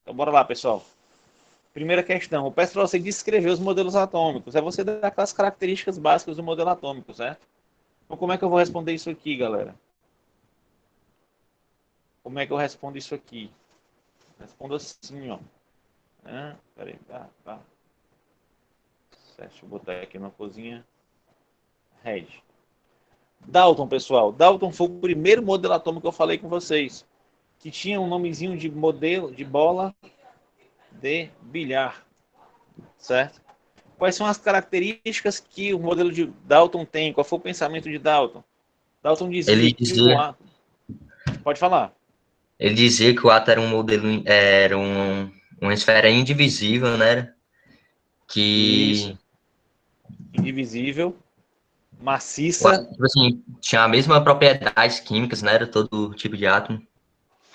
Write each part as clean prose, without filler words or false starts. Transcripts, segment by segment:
Então, bora lá, pessoal. Primeira questão. Eu peço para você descrever os modelos atômicos. É você dar aquelas características básicas do modelo atômico, certo? Então, como é que eu vou responder isso aqui, galera? Como é que eu respondo isso aqui? Respondo assim, ó. Peraí, tá. Certo, deixa eu botar aqui na cozinha. Red. Dalton, pessoal. Dalton foi o primeiro modelo atômico que eu falei com vocês. Que tinha um nomezinho de modelo de bola de bilhar. Certo? Quais são as características que o modelo de Dalton tem? Qual foi o pensamento de Dalton? Dalton dizia Ele que o dizia, átomo... Pode falar. ele dizia que o átomo era um modelo, uma esfera indivisível, né? Isso. Que Indivisível, o maciça. átomo, tipo assim, tinha a mesma propriedades químicas, né? Era todo tipo de átomo.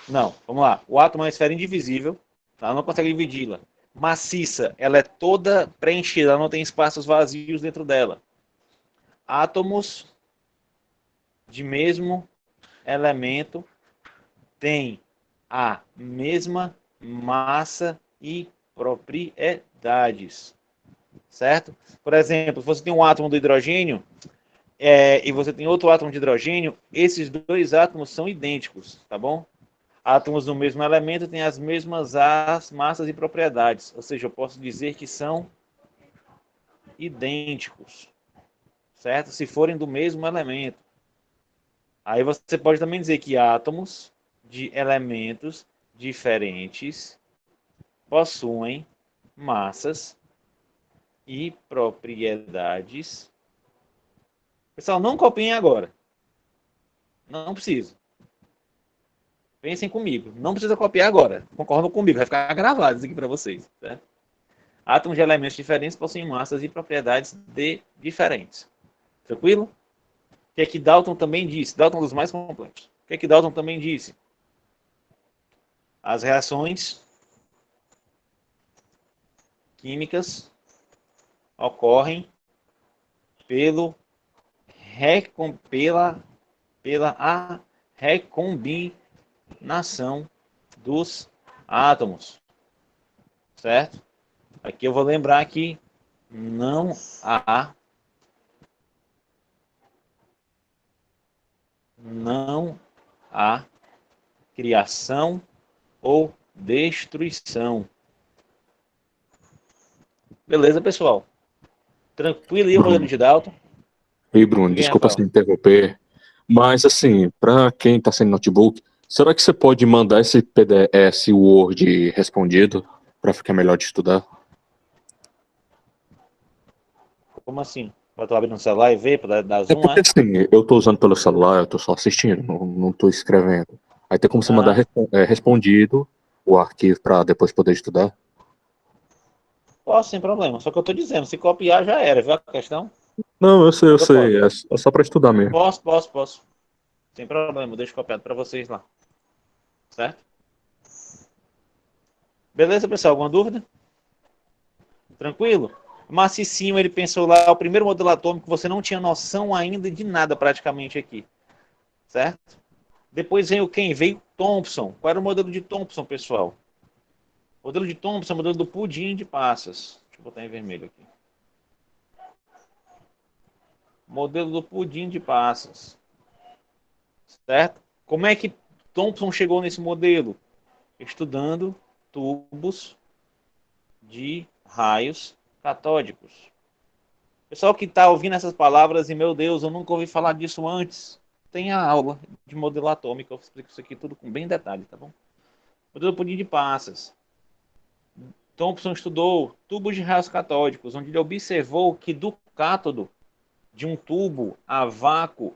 Não, vamos lá. O átomo é uma esfera indivisível. Ela não consegue dividi-la. Maciça, ela é toda preenchida, ela não tem espaços vazios dentro dela. Átomos de mesmo elemento têm a mesma massa e propriedades, certo? Por exemplo, se você tem um átomo do hidrogênio e você tem outro átomo de hidrogênio, esses dois átomos são idênticos, tá bom? Átomos do mesmo elemento têm as mesmas massas e propriedades, ou seja, eu posso dizer que são idênticos, certo? Se forem do mesmo elemento. Aí você pode também dizer que átomos de elementos diferentes possuem massas e propriedades. Pessoal, não copiem agora. Não precisa. Pensem comigo. Não precisa copiar agora. Concordam comigo. Vai ficar gravado isso aqui para vocês. Certo? Átomos de elementos diferentes possuem massas e propriedades diferentes. Tranquilo? O que é que Dalton também disse? Dalton é um dos mais complexos. O que é que Dalton também disse? As reações químicas ocorrem pelo pela recombinação dos átomos, certo? Aqui eu vou lembrar que não há não há criação ou destruição. Beleza, pessoal? Tranquilo aí o modelo Bruno. de Dalton? Ei, Bruno, Diga aí, desculpa se Rafael. interromper, mas assim, para quem está sem notebook, será que você pode mandar esse PDF, esse Word respondido para ficar melhor de estudar? Como assim? Para tu abrir no celular e ver, para dar É zoom, porque é? assim, eu tô usando pelo celular, eu tô só assistindo, não tô escrevendo. Aí tem como você mandar Aham. respondido o arquivo para depois poder estudar? Posso, sem problema. Só que eu tô dizendo, se copiar já era, viu a questão? Não, eu Mas eu sei, posso. é só para estudar mesmo. Posso. Sem problema, eu deixo copiado para vocês lá. Certo? Beleza, pessoal? Alguma dúvida? Tranquilo? Macicinho, ele pensou lá, o primeiro modelo atômico, você não tinha noção ainda de nada praticamente aqui. Certo? Depois veio quem? Veio Thomson. Qual era o modelo de Thomson, pessoal? O modelo de Thomson é o modelo do pudim de passas. Deixa eu botar em vermelho aqui. Modelo do pudim de passas. Certo? Como é que Thomson chegou nesse modelo? Estudando tubos de raios catódicos. Pessoal que está ouvindo essas palavras e, meu Deus, eu nunca ouvi falar disso antes, tem a aula de modelo atômico, eu explico isso aqui tudo com bem detalhe, tá bom? Modelo pudim de passas. Thomson estudou tubos de raios catódicos, onde ele observou que do cátodo de um tubo a vácuo,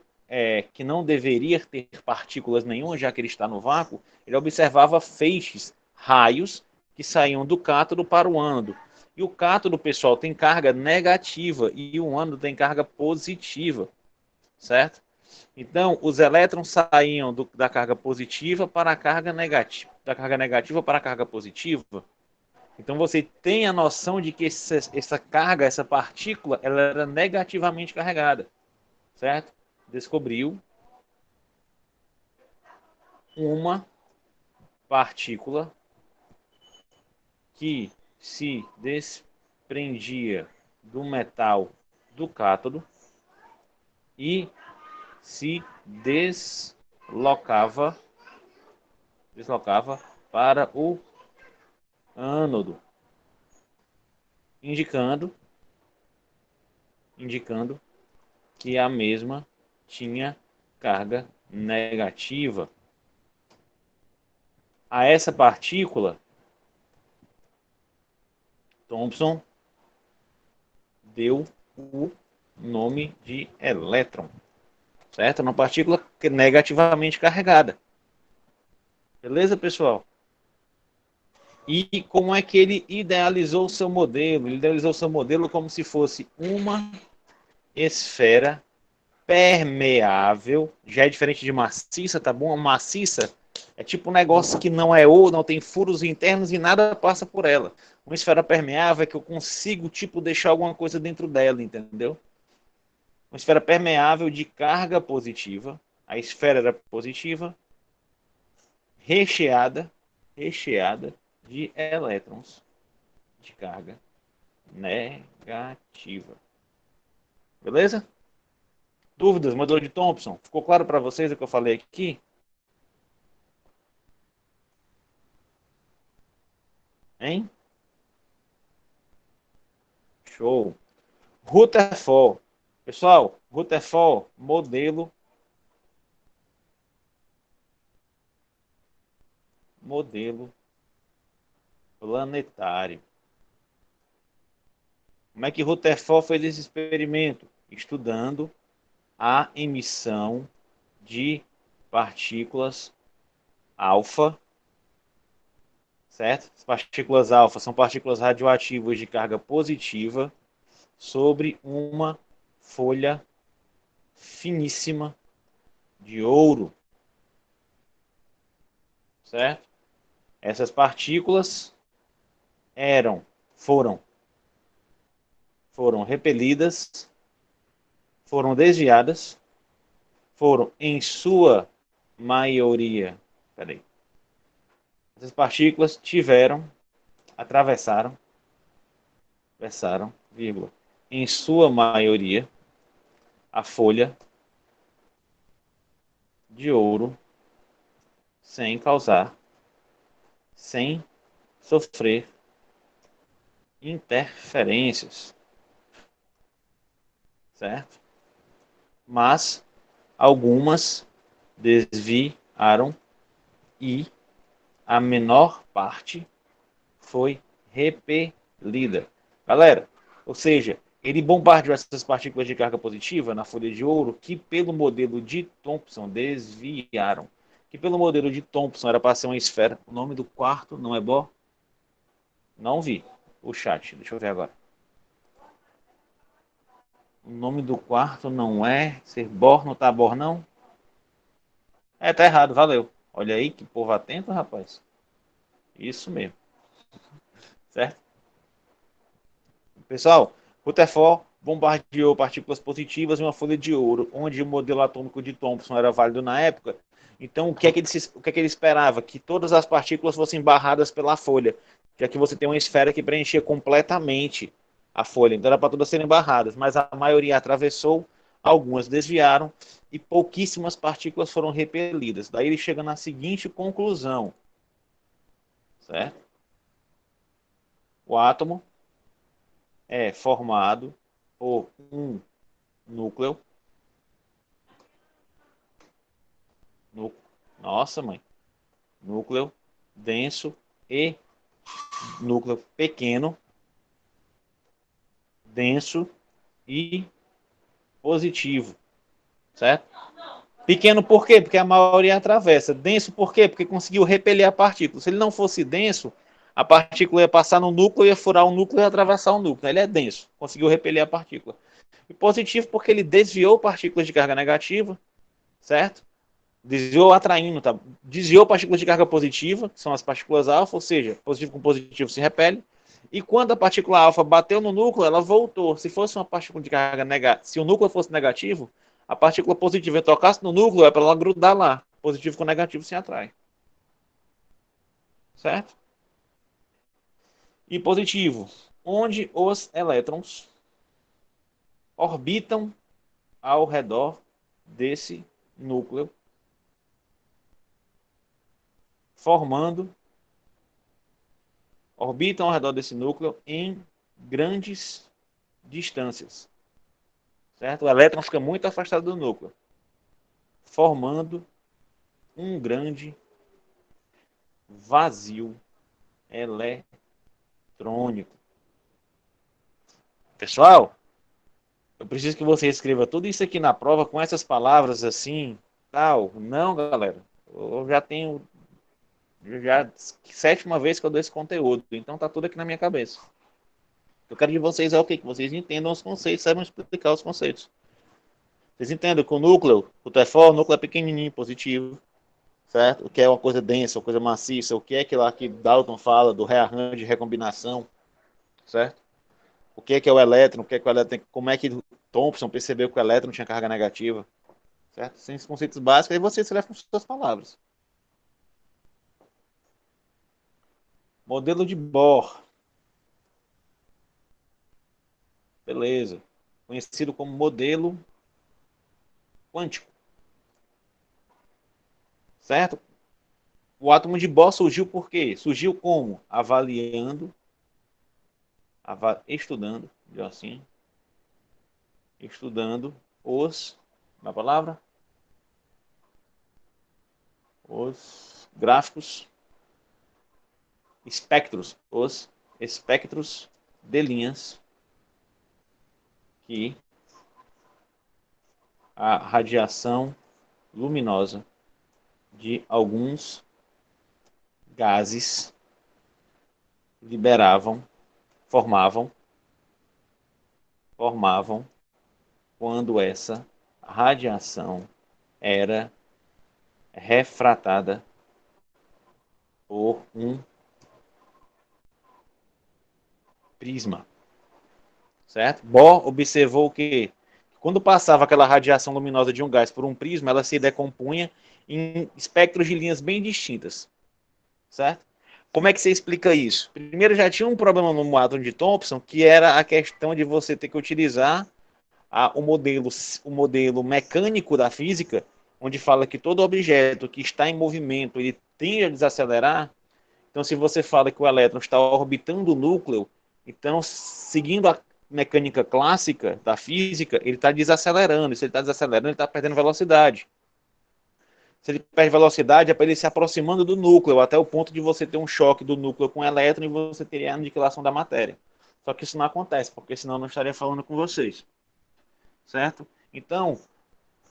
que não deveria ter partículas nenhuma, já que ele está no vácuo, ele observava feixes, raios, que saíam do cátodo para o ânodo. E o cátodo, pessoal, tem carga negativa e o ânodo tem carga positiva, certo? Então, os elétrons saíam da carga positiva para a carga negativa, da carga negativa para a carga positiva. Então você tem a noção de que essa carga, essa partícula, ela era negativamente carregada, certo? Descobriu uma partícula que se desprendia do metal do cátodo e se deslocava para o ânodo, indicando que a mesma tinha carga negativa. A essa partícula, Thomson deu o nome de elétron, certo? Uma partícula negativamente carregada. Beleza, pessoal? E como é que ele idealizou o seu modelo? Ele idealizou o seu modelo como se fosse uma esfera permeável. Já é diferente de maciça, tá bom? A maciça é tipo um negócio que não é ouro, não tem furos internos e nada passa por ela. Uma esfera permeável é que eu consigo, tipo, deixar alguma coisa dentro dela, entendeu? Uma esfera permeável de carga positiva. A esfera era positiva, recheada de elétrons de carga negativa. Beleza? Dúvidas? Modelo de Thomson? Ficou claro para vocês o que eu falei aqui? Hein? Show. Rutherford. Pessoal, Rutherford, modelo planetário. Como é que Rutherford fez esse experimento? Estudando a emissão de partículas alfa, certo? As partículas alfa são partículas radioativas de carga positiva sobre uma folha finíssima de ouro, certo? Essas partículas foram repelidas, foram desviadas, foram em sua maioria, essas partículas atravessaram, vírgula, em sua maioria, a folha de ouro sem sofrer interferências, certo? Mas algumas desviaram e a menor parte foi repelida. Galera, ou seja, ele bombardeou essas partículas de carga positiva na folha de ouro que pelo modelo de Thomson desviaram. Que pelo modelo de Thomson era para ser uma esfera. O nome do quarto não é Bohr? Não vi o chat, deixa eu ver agora. O nome do quarto não é ser Bohr, não tá Bohr não? É, tá errado, valeu. Olha aí que povo atento, rapaz. Isso mesmo. Certo? Pessoal, Rutherford bombardeou partículas positivas em uma folha de ouro, onde o modelo atômico de Thomson era válido na época. Então, o que é que ele esperava? Que todas as partículas fossem barradas pela folha, já que você tem uma esfera que preenchia completamente a folha. Então, era para todas serem barradas, mas a maioria atravessou, algumas desviaram e pouquíssimas partículas foram repelidas. Daí ele chega na seguinte conclusão, certo? O átomo é formado por um núcleo. Nossa, mãe. Núcleo denso e núcleo pequeno, denso e positivo, certo? Pequeno por quê? Porque a maioria atravessa. Denso por quê? Porque conseguiu repelir a partícula. Se ele não fosse denso, a partícula ia passar no núcleo, ia furar o núcleo e atravessar o núcleo. Ele é denso, conseguiu repelir a partícula. E positivo porque ele desviou partículas de carga negativa, certo? Desviou atraindo, tá? Desviou partículas de carga positiva, que são as partículas alfa, ou seja, positivo com positivo se repele. E quando a partícula alfa bateu no núcleo, ela voltou. Se fosse uma partícula de carga negativa, se o núcleo fosse negativo, a partícula positiva tocasse no núcleo, é para ela grudar lá. Positivo com negativo se atrai. Certo? E positivo, onde os elétrons orbitam ao redor desse núcleo, orbitam ao redor desse núcleo em grandes distâncias, certo? O elétron fica muito afastado do núcleo, formando um grande vazio eletrônico. Pessoal, eu preciso que você escreva tudo isso aqui na prova com essas palavras assim, tal. Não, galera. Eu já tenho sétima vez que eu dou esse conteúdo, então tá tudo aqui na minha cabeça. Eu quero de vocês é o quê? Que vocês entendam os conceitos, saibam explicar os conceitos. Vocês entendem que o núcleo, o TFO, o núcleo é pequenininho, positivo, certo? O que é uma coisa densa, uma coisa maciça, o que é aquilo lá que Dalton fala do rearranjo de recombinação, certo? O que é o elétron, como é que Thomson percebeu que o elétron tinha carga negativa, certo? Sem esses conceitos básicos, aí você escreve com suas palavras. Modelo de Bohr. Beleza. Conhecido como modelo quântico. Certo? O átomo de Bohr surgiu por quê? Surgiu como? Estudando, assim, estudando na palavra, os gráficos, os espectros de linhas que a radiação luminosa de alguns gases formavam quando essa radiação era refratada por um prisma, certo? Bohr observou que quando passava aquela radiação luminosa de um gás por um prisma, ela se decompunha em espectros de linhas bem distintas, certo? Como é que você explica isso? Primeiro, já tinha um problema no átomo de Thomson, que era a questão de você ter que utilizar o modelo mecânico da física, onde fala que todo objeto que está em movimento, ele tende a desacelerar. Então, se você fala que o elétron está orbitando o núcleo, então, seguindo a mecânica clássica da física, ele está desacelerando. Se ele está desacelerando, ele está perdendo velocidade. Se ele perde velocidade, é para ele se aproximando do núcleo, até o ponto de você ter um choque do núcleo com o elétron e você teria a aniquilação da matéria. Só que isso não acontece, porque senão eu não estaria falando com vocês. Certo? Então,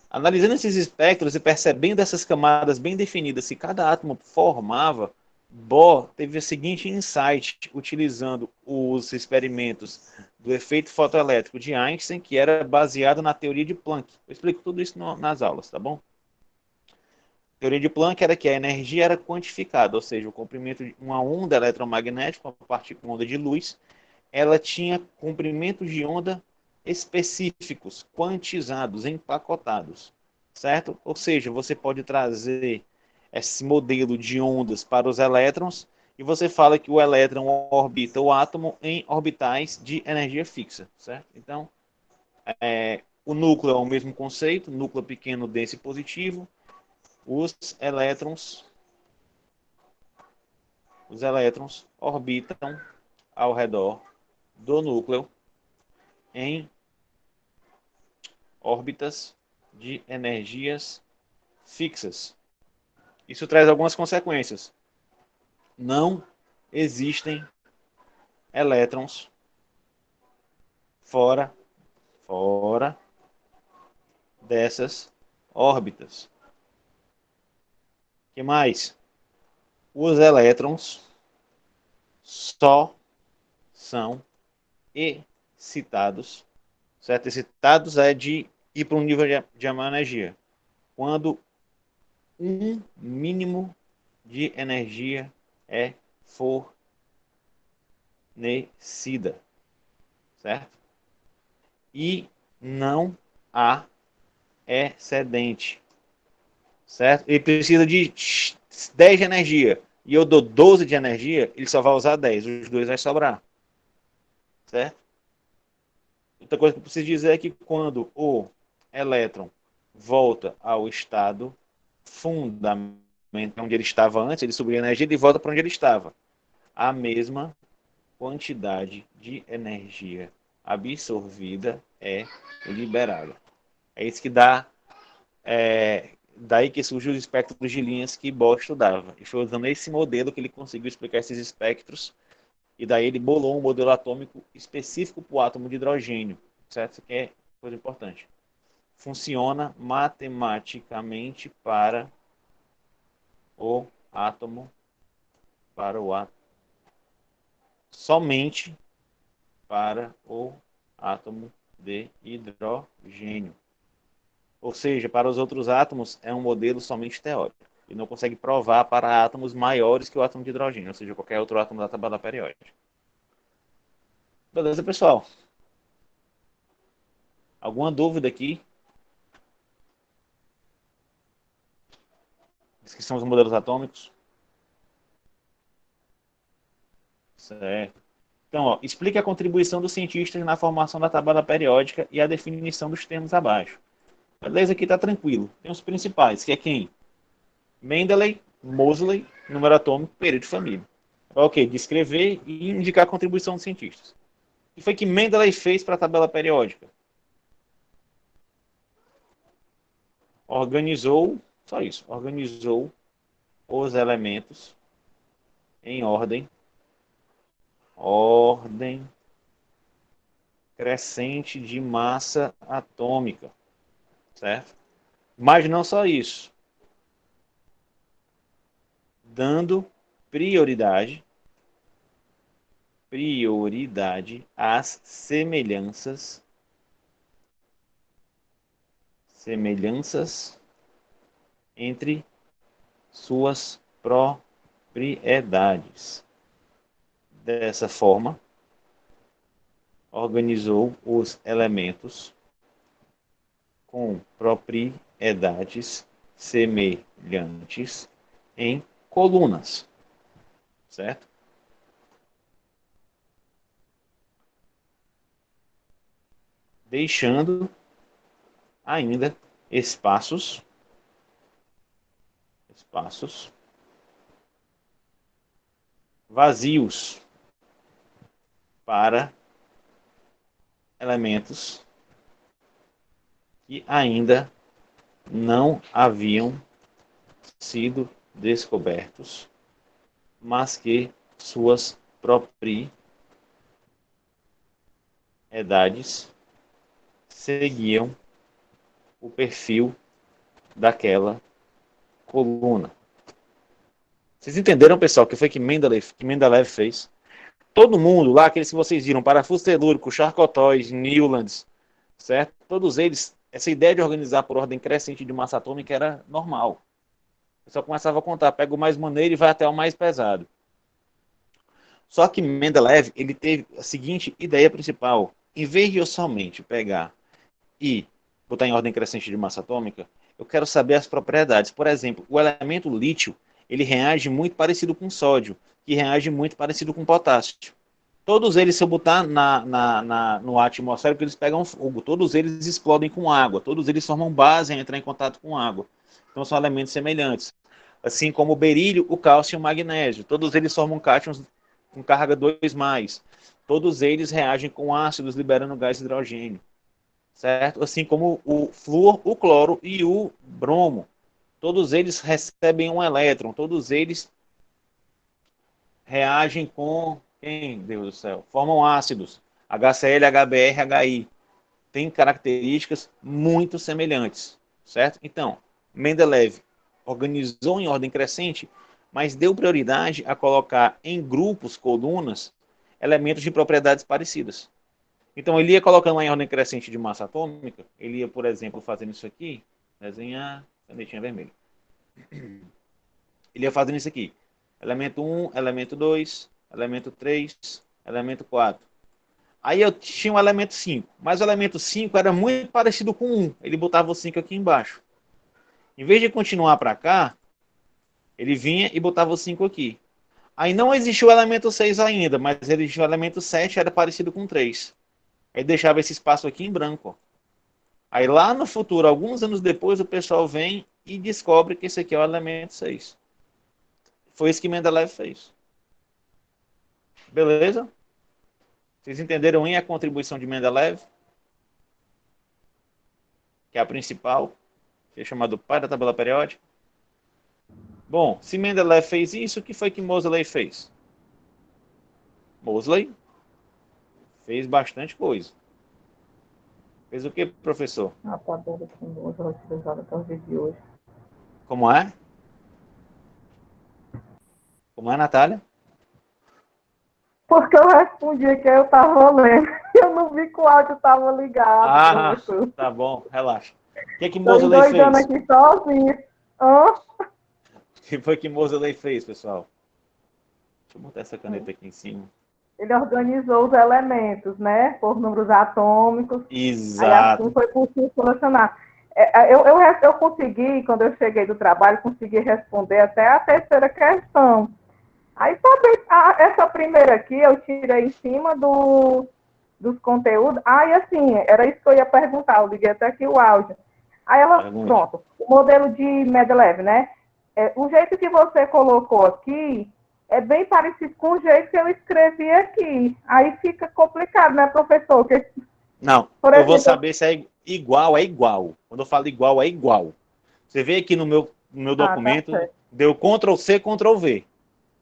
analisando esses espectros e percebendo essas camadas bem definidas que cada átomo formava, Bohr teve o seguinte insight, utilizando os experimentos do efeito fotoelétrico de Einstein, que era baseado na teoria de Planck. Eu explico tudo isso nas aulas, tá bom? A teoria de Planck era que a energia era quantificada, ou seja, o comprimento de uma onda eletromagnética, uma onda de luz, ela tinha comprimentos de onda específicos, quantizados, empacotados, certo? Ou seja, você pode trazer esse modelo de ondas para os elétrons e você fala que o elétron orbita o átomo em orbitais de energia fixa, certo? Então, o núcleo é o mesmo conceito, núcleo pequeno, denso e positivo. Os elétrons orbitam ao redor do núcleo em órbitas de energias fixas. Isso traz algumas consequências. Não existem elétrons fora dessas órbitas. O que mais? Os elétrons só são excitados, certo? Excitados é de ir para um nível de energia, quando um mínimo de energia é fornecida, certo? E não há excedente, certo? Ele precisa de 10 de energia e eu dou 12 de energia, ele só vai usar 10, os dois vai sobrar. Certo? Outra coisa que eu preciso dizer é que quando o elétron volta ao estado fundamental, onde ele estava antes, ele subiu a energia, ele volta para onde ele estava. A mesma quantidade de energia absorvida é liberada. É isso que dá, daí que surge os espectros de linhas que Bohr estudava. E foi usando esse modelo que ele conseguiu explicar esses espectros, e daí ele bolou um modelo atômico específico para o átomo de hidrogênio, certo? Isso aqui é coisa importante. Funciona matematicamente para o átomo, somente para o átomo de hidrogênio. Ou seja, para os outros átomos é um modelo somente teórico. E não consegue provar para átomos maiores que o átomo de hidrogênio, ou seja, qualquer outro átomo da tabela periódica. Beleza, pessoal? Alguma dúvida aqui? Descrição dos modelos atômicos? Certo. Então, ó, explique a contribuição dos cientistas na formação da tabela periódica e a definição dos termos abaixo. Beleza, aqui está tranquilo. Tem os principais, que é quem? Mendeley, Moseley, número atômico, período de família. Ok, descrever e indicar a contribuição dos cientistas. O que foi que Mendeley fez para a tabela periódica? Organizou, só isso, organizou os elementos em ordem crescente de massa atômica, certo? Mas não só isso. Dando prioridade às semelhanças entre suas propriedades. Dessa forma, organizou os elementos com propriedades semelhantes em colunas, certo? Deixando ainda espaços vazios para elementos que ainda não haviam sido descobertos, mas que suas propriedades seguiam o perfil daquela coluna. Vocês entenderam, pessoal, o que foi que Mendeleev fez? Todo mundo lá, aqueles que vocês viram, parafuso telúrico, Charcot-Tolles, Newlands, certo? Todos eles, essa ideia de organizar por ordem crescente de massa atômica era normal. O pessoal começava a contar, pega o mais maneiro e vai até o mais pesado. Só que Mendeleev, ele teve a seguinte ideia principal. Em vez de eu somente pegar e botar em ordem crescente de massa atômica, eu quero saber as propriedades. Por exemplo, o elemento lítio, ele reage muito parecido com sódio, que reage muito parecido com potássio. Todos eles, se eu botar no ar atmosférico, eles pegam fogo. Todos eles explodem com água. Todos eles formam base em entrar em contato com água. Então são elementos semelhantes. Assim como o berílio, o cálcio e o magnésio. Todos eles formam cátions com carga 2+. Todos eles reagem com ácidos, liberando gás hidrogênio. Certo? Assim como o flúor, o cloro e o bromo. Todos eles recebem um elétron. Todos eles reagem com... Quem, Deus do céu? Formam ácidos. HCl, HBr, HI. Tem características muito semelhantes. Certo? Então, Mendeleev organizou em ordem crescente, mas deu prioridade a colocar em grupos, colunas, elementos de propriedades parecidas. Então, ele ia colocando em ordem crescente de massa atômica, ele ia, por exemplo, fazendo isso aqui, desenhar, canetinha vermelha. Ele ia fazendo isso aqui. Elemento 1, elemento 2, elemento 3, elemento 4. Aí eu tinha o elemento 5, mas o elemento 5 era muito parecido com 1. Ele botava o 5 aqui embaixo. Em vez de continuar para cá, Ele vinha e botava o 5 aqui. Aí não existiu o elemento 6 ainda, mas existiu o elemento 7, era parecido com 3. Aí deixava esse espaço aqui em branco. Ó. Aí lá no futuro, alguns anos depois, o pessoal vem e descobre que esse aqui é o elemento 6. Foi isso que Mendeleev fez. Beleza? Vocês entenderam aí a contribuição de Mendeleev? Que é a principal, que é chamado pai da tabela periódica. Bom, se Mendeleev fez isso, o que foi que Moseley fez? Moseley fez bastante coisa. Fez o que, professor? A tabela que Moseley utilizada até o dia de hoje. Como é? Como é, Natália? Porque eu respondi que eu estava lendo. Eu não vi que o áudio estava ligado. Ah, professor. tá bom, relaxa. O que é que Estou Moseley endoidando fez? aqui sozinha. Hã? O que foi que Moseley fez, pessoal? Deixa eu botar essa caneta aqui em cima. Ele organizou os elementos, né? Por números atômicos. Aí assim Exato. foi possível solucionar. Eu consegui, quando eu cheguei do trabalho, consegui responder até a terceira questão. Aí, sabe, essa primeira aqui eu tirei em cima dos conteúdos. Aí, assim, era isso que eu ia perguntar. Eu liguei até aqui o áudio. Aí ela, Pergunte. pronto, o modelo de Mendeleev, né? O jeito que você colocou aqui é bem parecido com o jeito que eu escrevi aqui. Aí fica complicado, né, professor? Porque, Não, por eu vou exemplo, saber se é igual, é igual. Quando eu falo igual, é igual. Você vê aqui no meu tá documento, certo. deu Ctrl C, Ctrl V.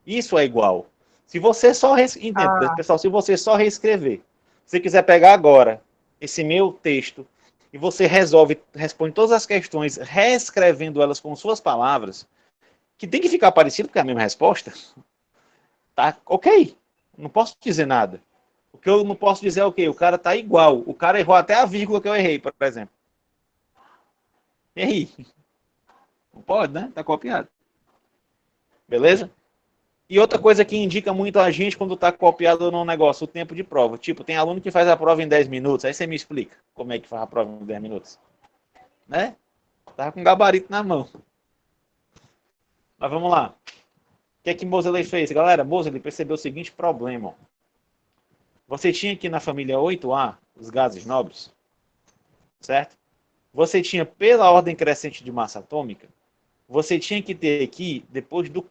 Isso é igual. Se você só entende, pessoal, se você só reescrever, se você quiser pegar agora esse meu texto e você responde todas as questões reescrevendo elas com suas palavras, que tem que ficar parecido porque é a mesma resposta, tá? OK. Não posso dizer nada. O que eu não posso dizer é o quê? O cara tá igual. O cara errou até a vírgula que eu errei, por exemplo. Errei. Não pode, né? Tá copiado. Beleza? E outra coisa que indica muito a gente quando está copiado num negócio, o tempo de prova. Tipo, tem aluno que faz a prova em 10 minutos, aí você me explica como é que faz a prova em 10 minutos. Né? Tava com gabarito na mão. Mas vamos lá. O que é que Moseley fez? Galera, Moseley percebeu o seguinte problema. Ó. Você tinha aqui na família 8A, os gases nobres, certo? Você tinha, pela ordem crescente de massa atômica, você tinha que ter aqui, depois do...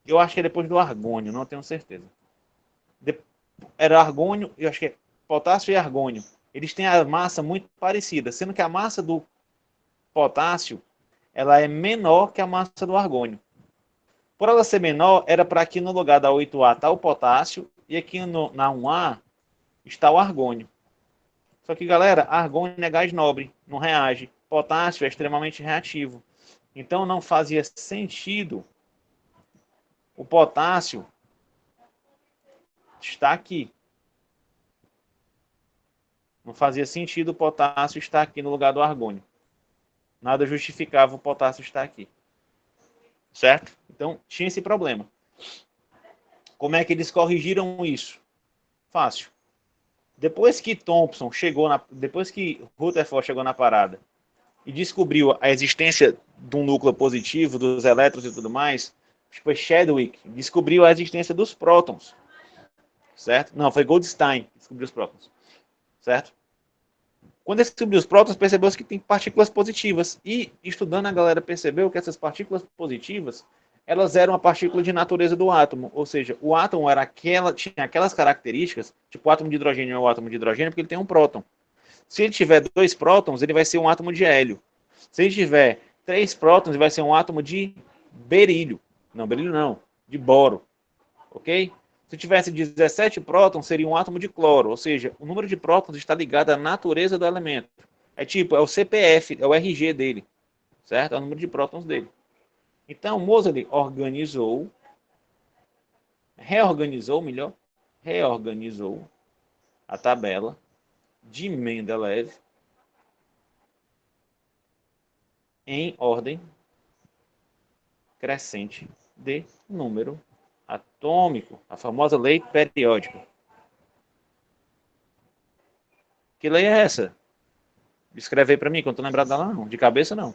Eu acho que é depois do argônio, não tenho certeza. Era argônio, eu acho que é potássio e argônio. Eles têm a massa muito parecida, sendo que a massa do potássio ela é menor que a massa do argônio. Por ela ser menor, era para aqui no lugar da 8A estar o potássio e aqui na 1A está o argônio. Só que, galera, argônio é gás nobre, não reage. Potássio é extremamente reativo. Então não fazia sentido o potássio estar aqui. Não fazia sentido o potássio estar aqui no lugar do argônio. Nada justificava o potássio estar aqui. Certo? Então, tinha esse problema. Como é que eles corrigiram isso? Fácil. Depois que Thomson chegou depois que Rutherford chegou na parada e descobriu a existência de um núcleo positivo, dos elétrons e tudo mais, foi Chadwick descobriu a existência dos prótons. Certo? Não, foi Goldstein que descobriu os prótons. Certo? Quando ele descobriu os prótons, percebeu-se que tem partículas positivas. E, estudando, a galera percebeu que essas partículas positivas, elas eram a partícula de natureza do átomo. Ou seja, o átomo tinha aquelas características, tipo o átomo de hidrogênio é o átomo de hidrogênio, porque ele tem um próton. Se ele tiver 2 prótons, ele vai ser um átomo de hélio. Se ele tiver 3 prótons, ele vai ser um átomo de berílio. Não, berílio não, de boro. Ok? Se tivesse 17 prótons, seria um átomo de cloro, ou seja, o número de prótons está ligado à natureza do elemento. É tipo, é o CPF, é o RG dele, certo? É o número de prótons dele. Então, Moseley reorganizou a tabela de Mendeleev em ordem crescente de número atômico, a famosa lei periódica. Que lei é essa? Escreve aí para mim, que eu não tô lembrado dela não. De cabeça, não.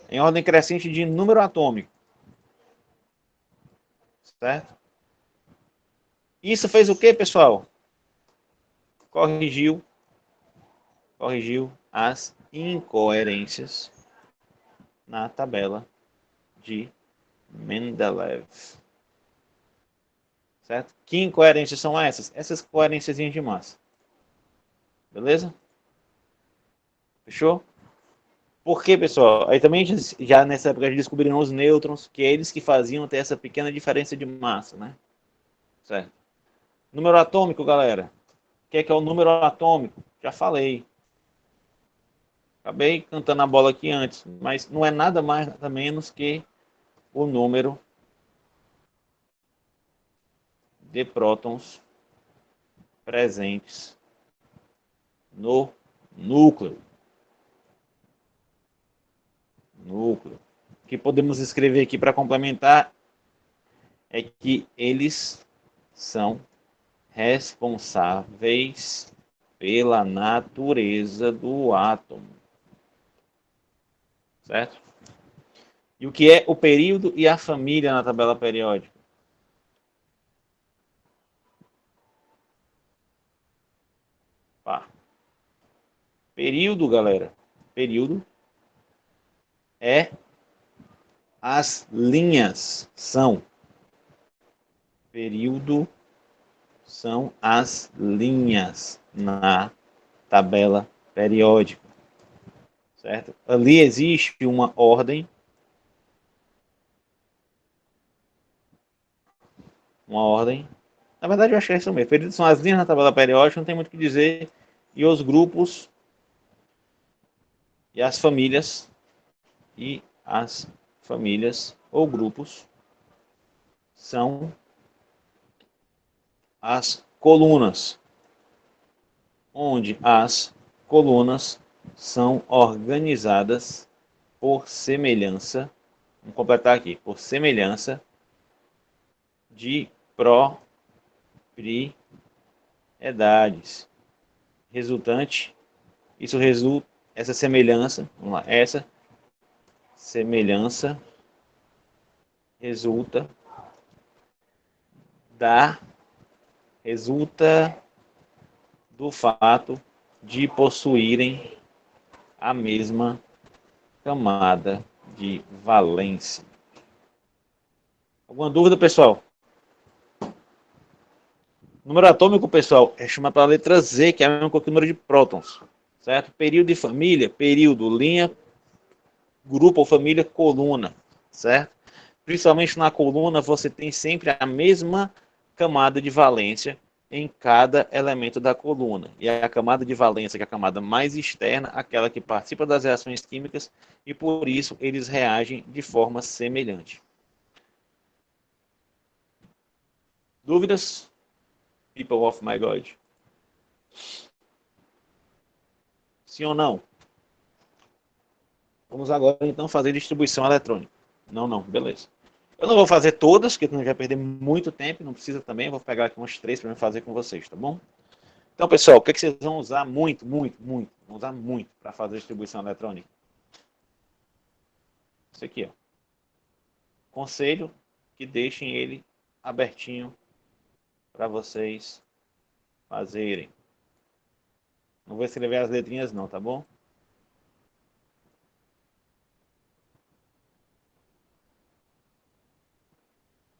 em ordem crescente de número atômico. Certo? Isso fez o quê, pessoal? Corrigiu as incoerências na tabela de Mendeleev. Certo? Que incoerências são essas? Essas coerências de massa. Beleza? Fechou? Por quê, pessoal? Aí também já nessa época já descobriram os nêutrons, que é eles que faziam ter essa pequena diferença de massa, né? Certo? Número atômico, galera. O que é o número atômico? Já falei. Acabei cantando a bola aqui antes, mas não é nada mais, nada menos que o número de prótons presentes no núcleo. Núcleo. O que podemos escrever aqui para complementar é que eles são responsáveis pela natureza do átomo. Certo? E o que é o período e a família na tabela periódica? Pá. Período, galera. Período é as linhas. Período são as linhas na tabela periódica. Certo? Ali existe uma ordem. Uma ordem. Na verdade, eu acho que é isso mesmo. Períodos são as linhas na tabela periódica, não tem muito o que dizer. E os grupos e as famílias ou grupos são as colunas, onde as colunas são organizadas por semelhança, vamos completar aqui, por semelhança de propriedades. Essa semelhança, vamos lá, essa semelhança resulta do fato de possuírem a mesma camada de valência. Alguma dúvida, pessoal? Número atômico, pessoal, é chamado pela letra Z, que é a mesma coisa que o número de prótons. Certo? Período de família, período, linha, grupo ou família, coluna. Certo? Principalmente na coluna, você tem sempre a mesma camada de valência em cada elemento da coluna. E a camada de valência, que é a camada mais externa, aquela que participa das reações químicas, e por isso eles reagem de forma semelhante. Dúvidas? People of my God. Sim ou não? Vamos agora então fazer distribuição eletrônica. Não, beleza. Eu não vou fazer todas, porque não vai perder muito tempo, não precisa também, vou pegar aqui umas 3 para fazer com vocês, tá bom? Então, pessoal, o que vocês vão usar muito para fazer distribuição eletrônica? Isso aqui, ó. Conselho que deixem ele abertinho para vocês fazerem. Não vou escrever as letrinhas não, tá bom?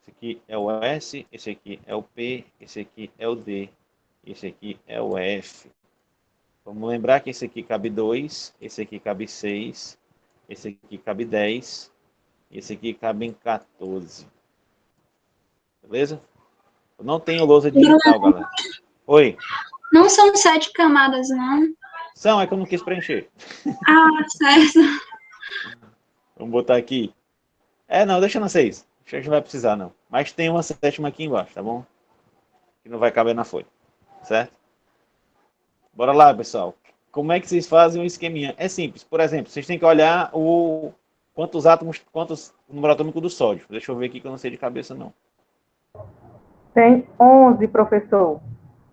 Esse aqui é o S, esse aqui é o P, esse aqui é o D, esse aqui é o F. Vamos lembrar que esse aqui cabe 2, esse aqui cabe 6, esse aqui cabe 10, esse aqui cabe em 14. Beleza? Eu não tenho lousa digital, galera. Oi. Não são 7 camadas, não? São, é que eu não quis preencher. Ah, certo. Vamos botar aqui. Não, deixa na 6. A gente não vai precisar, não. Mas tem uma 7ª aqui embaixo, tá bom? Que não vai caber na folha. Certo? Bora lá, pessoal. Como é que vocês fazem um esqueminha? É simples. Por exemplo, vocês têm que olhar quantos número atômico do sódio. Deixa eu ver aqui que eu não sei de cabeça, não. Tem 11, professor.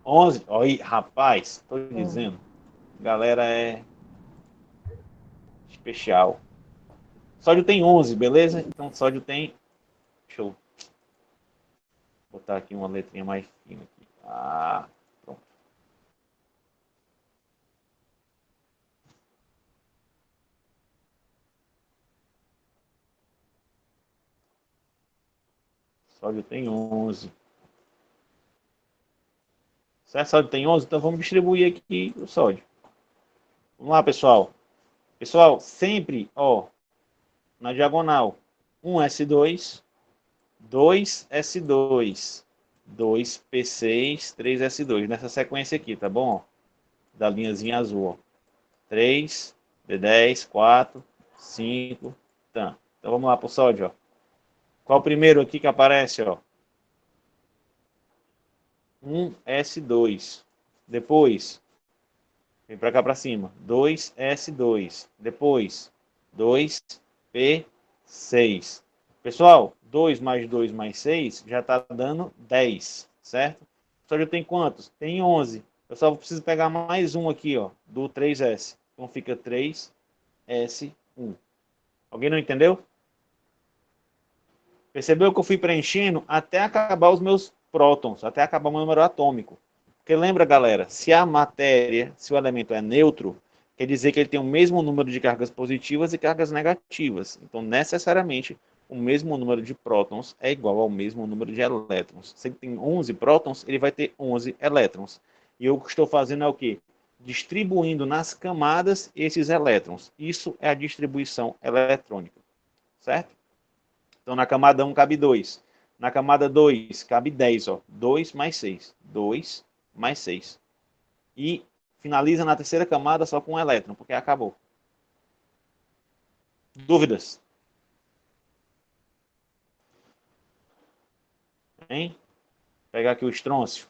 11? Olha, rapaz, tô dizendo. Galera é especial. Sódio tem 11, beleza? Então sódio tem... Deixa eu botar aqui uma letrinha mais fina. Aqui. Ah, pronto. Sódio tem 11. Certo? Sódio tem 11, então vamos distribuir aqui o sódio. Vamos lá, pessoal. Pessoal, sempre, ó, na diagonal, 1S2, 2S2, 2P6, 3S2. Nessa sequência aqui, tá bom? Da linhazinha azul, ó. 3, D10, 4, 5, tá. Então vamos lá pro sódio, ó. Qual o primeiro aqui que aparece, ó? 1S2. Depois, vem para cá para cima. 2S2. Depois, 2P6. Pessoal, 2 mais 2 mais 6 já está dando 10, certo? O sódio tem quantos? Tem 11. Eu só preciso pegar mais um aqui, ó, do 3S. Então fica 3S1. Alguém não entendeu? Percebeu que eu fui preenchendo até acabar os meus prótons, até acabar o meu número atômico. Porque lembra, galera, se a matéria, se o elemento é neutro, quer dizer que ele tem o mesmo número de cargas positivas e cargas negativas. Então, necessariamente, o mesmo número de prótons é igual ao mesmo número de elétrons. Se ele tem 11 prótons, ele vai ter 11 elétrons. E eu estou fazendo é o quê? Distribuindo nas camadas esses elétrons. Isso é a distribuição eletrônica. Certo? Então, na camada 1 cabe 2. Na camada 2 cabe 10. Ó. 2 mais 6. 2 mais 6. E finaliza na terceira camada só com um elétron, porque acabou. Dúvidas? Hein? Pegar aqui o estrôncio.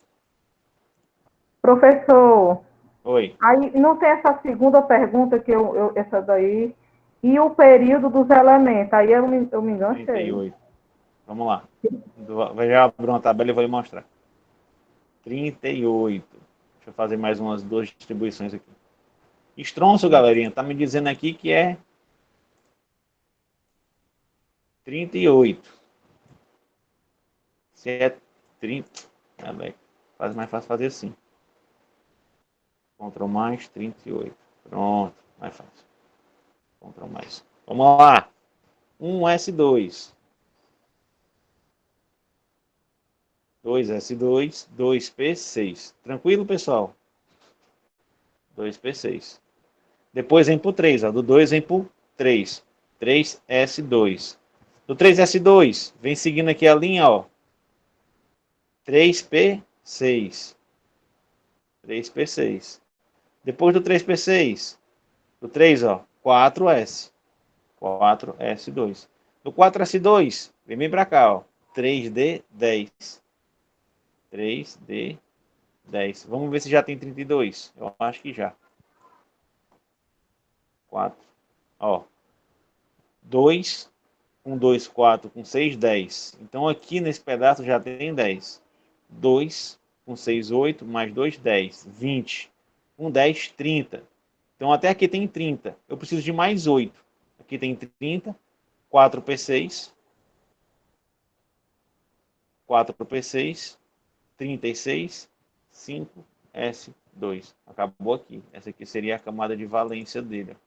Professor, Oi. aí não tem essa segunda pergunta que essa daí, e o período dos elementos, aí eu me enganchei. 38. Vamos lá. Vai já abrir uma tabela e vou lhe mostrar. 38. Deixa eu fazer mais umas duas distribuições aqui. Estrôncio, galerinha, tá me dizendo aqui que é 38. Se é 30, faz mais fácil fazer assim. Ctrl mais 38. Pronto, mais fácil. Ctrl mais. Vamos lá. 1S2. 2S2, 2P6. Tranquilo, pessoal? 2P6. Depois vem pro 3, ó. Do 2 vem pro 3. 3S2. Do 3S2, vem seguindo aqui a linha, ó. 3P6. 3P6. Depois do 3P6, do 3, ó, 4S. 4S2. Do 4S2, vem bem pra cá, ó. 3D10. 3D10. Vamos ver se já tem 32. Eu acho que já. 4. Ó. 2, com 2, 4, com 6, 10. Então aqui nesse pedaço já tem 10. 2, com 6, 8, mais 2, 10. 20. Com 10, 30. Então até aqui tem 30. Eu preciso de mais 8. Aqui tem 30. 4P6. 4P6. 36, 5S2. Acabou aqui. Essa aqui seria a camada de valência dele.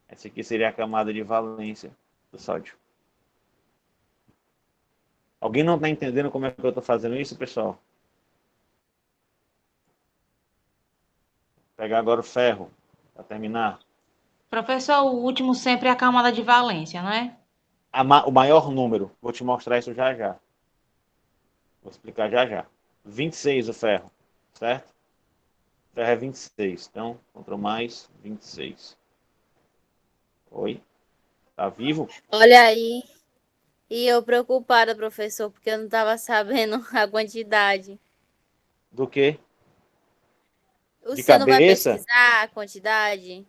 Essa aqui seria a camada de valência do sódio. Alguém não está entendendo como é que eu estou fazendo isso, pessoal? Vou pegar agora o ferro para terminar. Professor, o último sempre é a camada de valência, não é? O maior número. Vou te mostrar isso já já. Vou explicar já já. 26 o ferro, certo? O ferro é 26. Então, Ctrl mais 26. Oi? Tá vivo? Olha aí. E eu preocupada, professor, porque eu não estava sabendo a quantidade. Do quê? De Você não vai cabeça? pesquisar a quantidade?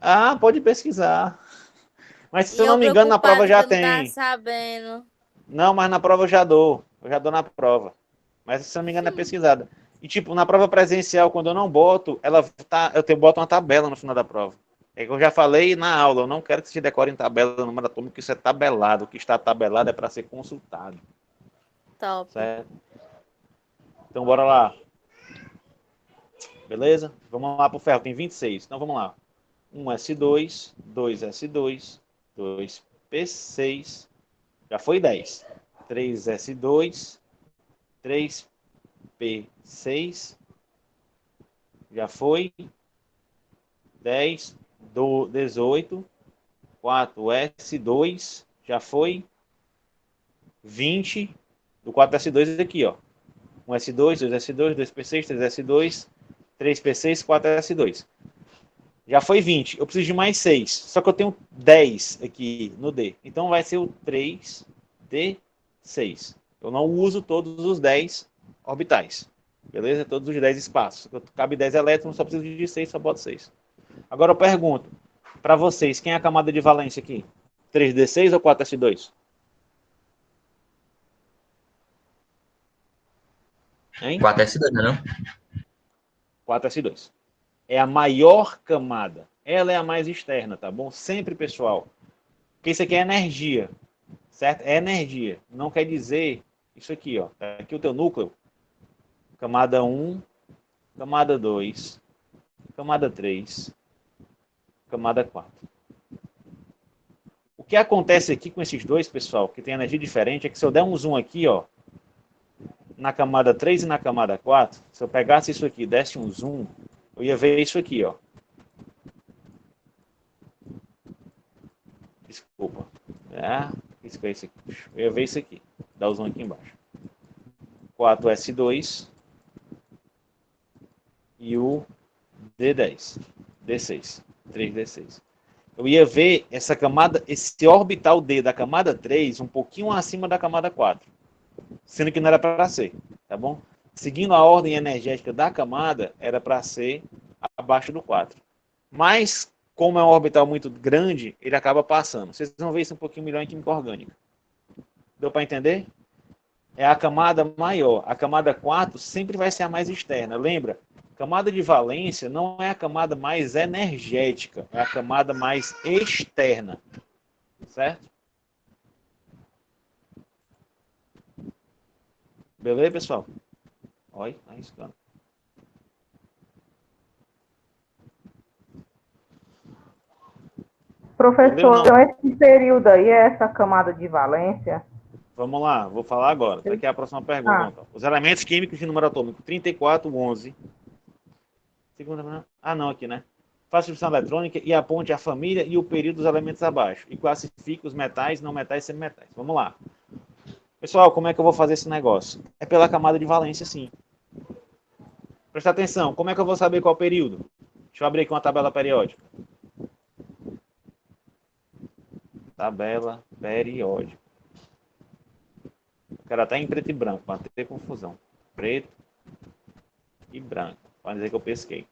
Ah, pode pesquisar. Mas se E eu não me engano, na prova já eu não estava tem. sabendo. Não, mas na prova eu já dou. Eu já dou na prova. Mas se eu não me engano é pesquisada. E tipo, na prova presencial, quando eu não boto, ela tá, boto uma tabela no final da prova. É que eu já falei na aula, eu não quero que você decore em tabela no número atômico, isso é tabelado. O que está tabelado é para ser consultado. Top. Certo? Então, bora lá. Beleza? Vamos lá pro ferro, tem 26. Então, vamos lá. 1s2, 2s2, 2p6, já foi 10. 3s2, 3p6, já foi 10, 18, 4s2, já foi 20, do 4s2 aqui, ó. 1s2, 2s2, 2p6, 3s2, 3p6, 4s2. Já foi 20. Eu preciso de mais 6. Só que eu tenho 10 aqui no D. Então vai ser o 3D6. Eu não uso todos os 10 orbitais. Beleza? Todos os 10 espaços. Cabe 10 elétrons, só preciso de 6, só boto 6. Agora eu pergunto para vocês, quem é a camada de valência aqui? 3D6 ou 4S2? Hein? 4S2, não? 4S2. É a maior camada. Ela é a mais externa, tá bom? Sempre, pessoal. Porque isso aqui é energia, certo? É energia. Não quer dizer isso aqui, ó. Tá aqui o teu núcleo. Camada 1, camada 2, camada 3, camada 4. O que acontece aqui com esses dois, pessoal, que tem energia diferente, é que se eu der um zoom aqui, ó, na camada 3 e na camada 4, se eu pegasse isso aqui e desse um zoom, eu ia ver isso aqui, ó. Desculpa. Isso que é isso aqui. Eu ia ver isso aqui. Dá o zoom aqui embaixo. 4S2 e o D10. D6. 3D6. Eu ia ver essa camada, esse orbital D da camada 3 um pouquinho acima da camada 4. Sendo que não era para ser, tá bom? Seguindo a ordem energética da camada, era para ser abaixo do 4. Mas, como é um orbital muito grande, ele acaba passando. Vocês vão ver isso um pouquinho melhor em química orgânica. Deu para entender? É a camada maior. A camada 4 sempre vai ser a mais externa. Lembra? Camada de valência não é a camada mais energética, é a camada mais externa. Certo? Beleza, pessoal? Olha, tá riscando. Professor, então esse período aí é essa camada de valência? Vamos lá, vou falar agora. Essa aqui é a próxima pergunta. Os elementos químicos de número atômico 34, 11. Segunda, não, aqui, né? Faça a divisão eletrônica e aponte a família e o período dos elementos abaixo. E classifique os metais, não metais e semimetais. Vamos lá. Pessoal, como é que eu vou fazer esse negócio? É pela camada de valência, sim. Presta atenção, como é que eu vou saber qual período? Deixa eu abrir aqui uma tabela periódica. Tabela periódica. Eu quero até em preto e branco, para não ter confusão. Preto e branco. Para dizer que eu pesquei.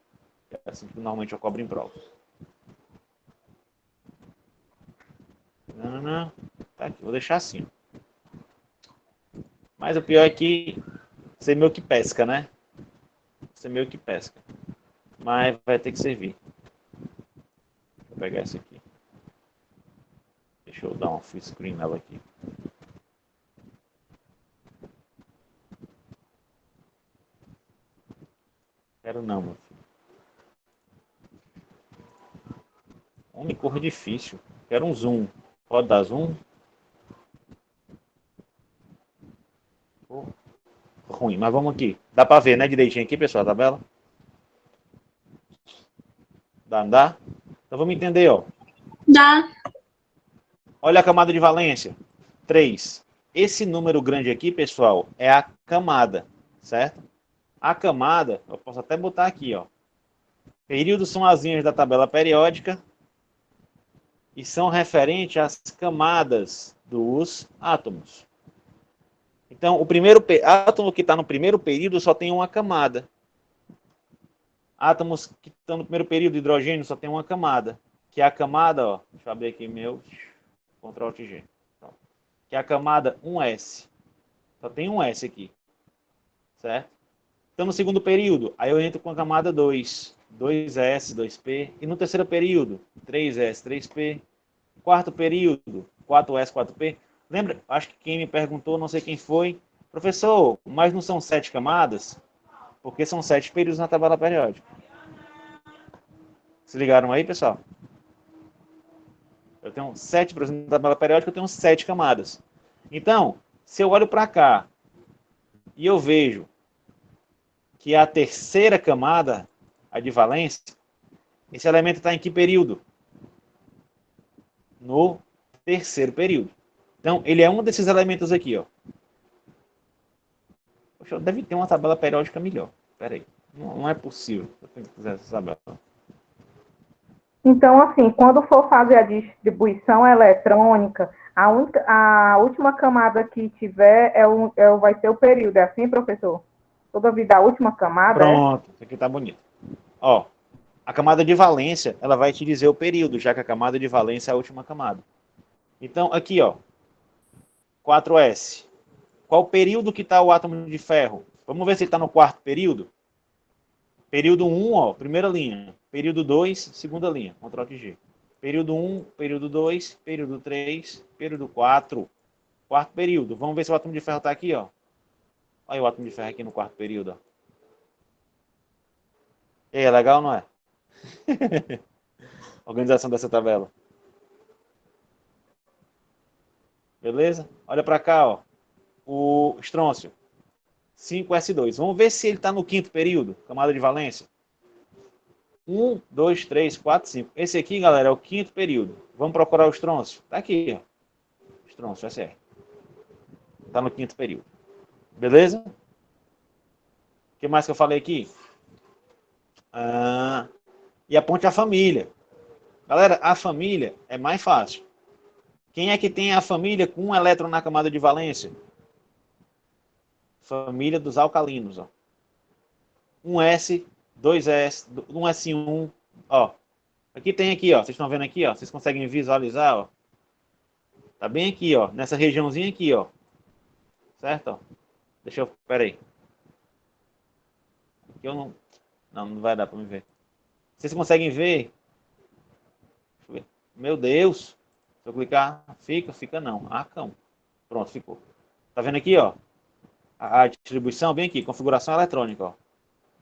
É assim que normalmente eu cobro em prova. Não. Tá aqui, vou deixar assim. Mas o pior é que você meio que pesca, né? Você meio que pesca. Mas vai ter que servir. Vou pegar essa aqui. Deixa eu dar uma full screen nela aqui. Quero não, meu filho. Homem, cor difícil. Quero um zoom. Pode dar zoom? Oh, ruim, mas vamos aqui. Dá pra ver, né, direitinho aqui, pessoal, a tabela? Dá? Então vamos entender, ó. Dá. Olha a camada de valência. 3. Esse número grande aqui, pessoal, é a camada, certo? A camada, eu posso até botar aqui, ó. Períodos são as linhas da tabela periódica e são referentes às camadas dos átomos. Então, o primeiro átomo que está no primeiro período só tem uma camada. Átomos que estão no primeiro período de hidrogênio só tem uma camada, que é a camada, ó, deixa eu abrir aqui meu Ctrl G, que é a camada 1s. Só tem um S aqui, certo? Então, no segundo período, aí eu entro com a camada 2. 2S, 2P. E no terceiro período, 3S, 3P. Quarto período, 4S, 4P. Lembra? Acho que quem me perguntou, não sei quem foi. Professor, mas não são 7 camadas? Porque são 7 períodos na tabela periódica. Se ligaram aí, pessoal? Eu tenho 7, por exemplo, na tabela periódica, eu tenho 7 camadas. Então, se eu olho para cá e eu vejo que a terceira camada, a de valência, esse elemento está em que período? No terceiro período. Então, ele é um desses elementos aqui, ó. Poxa, deve ter uma tabela periódica melhor. Espera aí. Não é possível. Eu tenho que fazer essa tabela. Então, assim, quando for fazer a distribuição eletrônica, a última camada que tiver vai ser o período. É assim, professor? Toda vida a última camada? Pronto. Isso aqui tá bonito. Ó, a camada de valência, ela vai te dizer o período, já que a camada de valência é a última camada. Então, aqui, ó. 4S. Qual período que está o átomo de ferro? Vamos ver se ele está no quarto período. Período 1, ó, primeira linha. Período 2, segunda linha. Ctrl G. Período 1, período 2, período 3, período 4. Quarto período. Vamos ver se o átomo de ferro está aqui, ó. Olha o átomo de ferro aqui no quarto período, ó. E aí, é legal ou não é? Organização dessa tabela. Beleza? Olha para cá, ó. O estrôncio. 5S2. Vamos ver se ele está no quinto período, camada de valência. 1, 2, 3, 4, 5. Esse aqui, galera, é o quinto período. Vamos procurar o estrôncio. Está aqui, ó. Estrôncio, SR. Está no quinto período. Beleza? O que mais que eu falei aqui? E aponte a família. Galera, a família é mais fácil. Quem é que tem a família com um elétron na camada de valência? Família dos alcalinos, ó. 1S, 2S, 1S1, ó. Aqui tem aqui, ó. Vocês estão vendo aqui, ó. Vocês conseguem visualizar, ó. Tá bem aqui, ó. Nessa regiãozinha aqui, ó. Certo, ó. Deixa eu... Pera aí. Aqui eu não... Não vai dar pra me ver. Vocês conseguem ver? Deixa eu ver. Meu Deus. Se eu clicar, fica não. Ah, cão. Pronto, ficou. Tá vendo aqui, ó? A distribuição, bem aqui, configuração eletrônica, ó.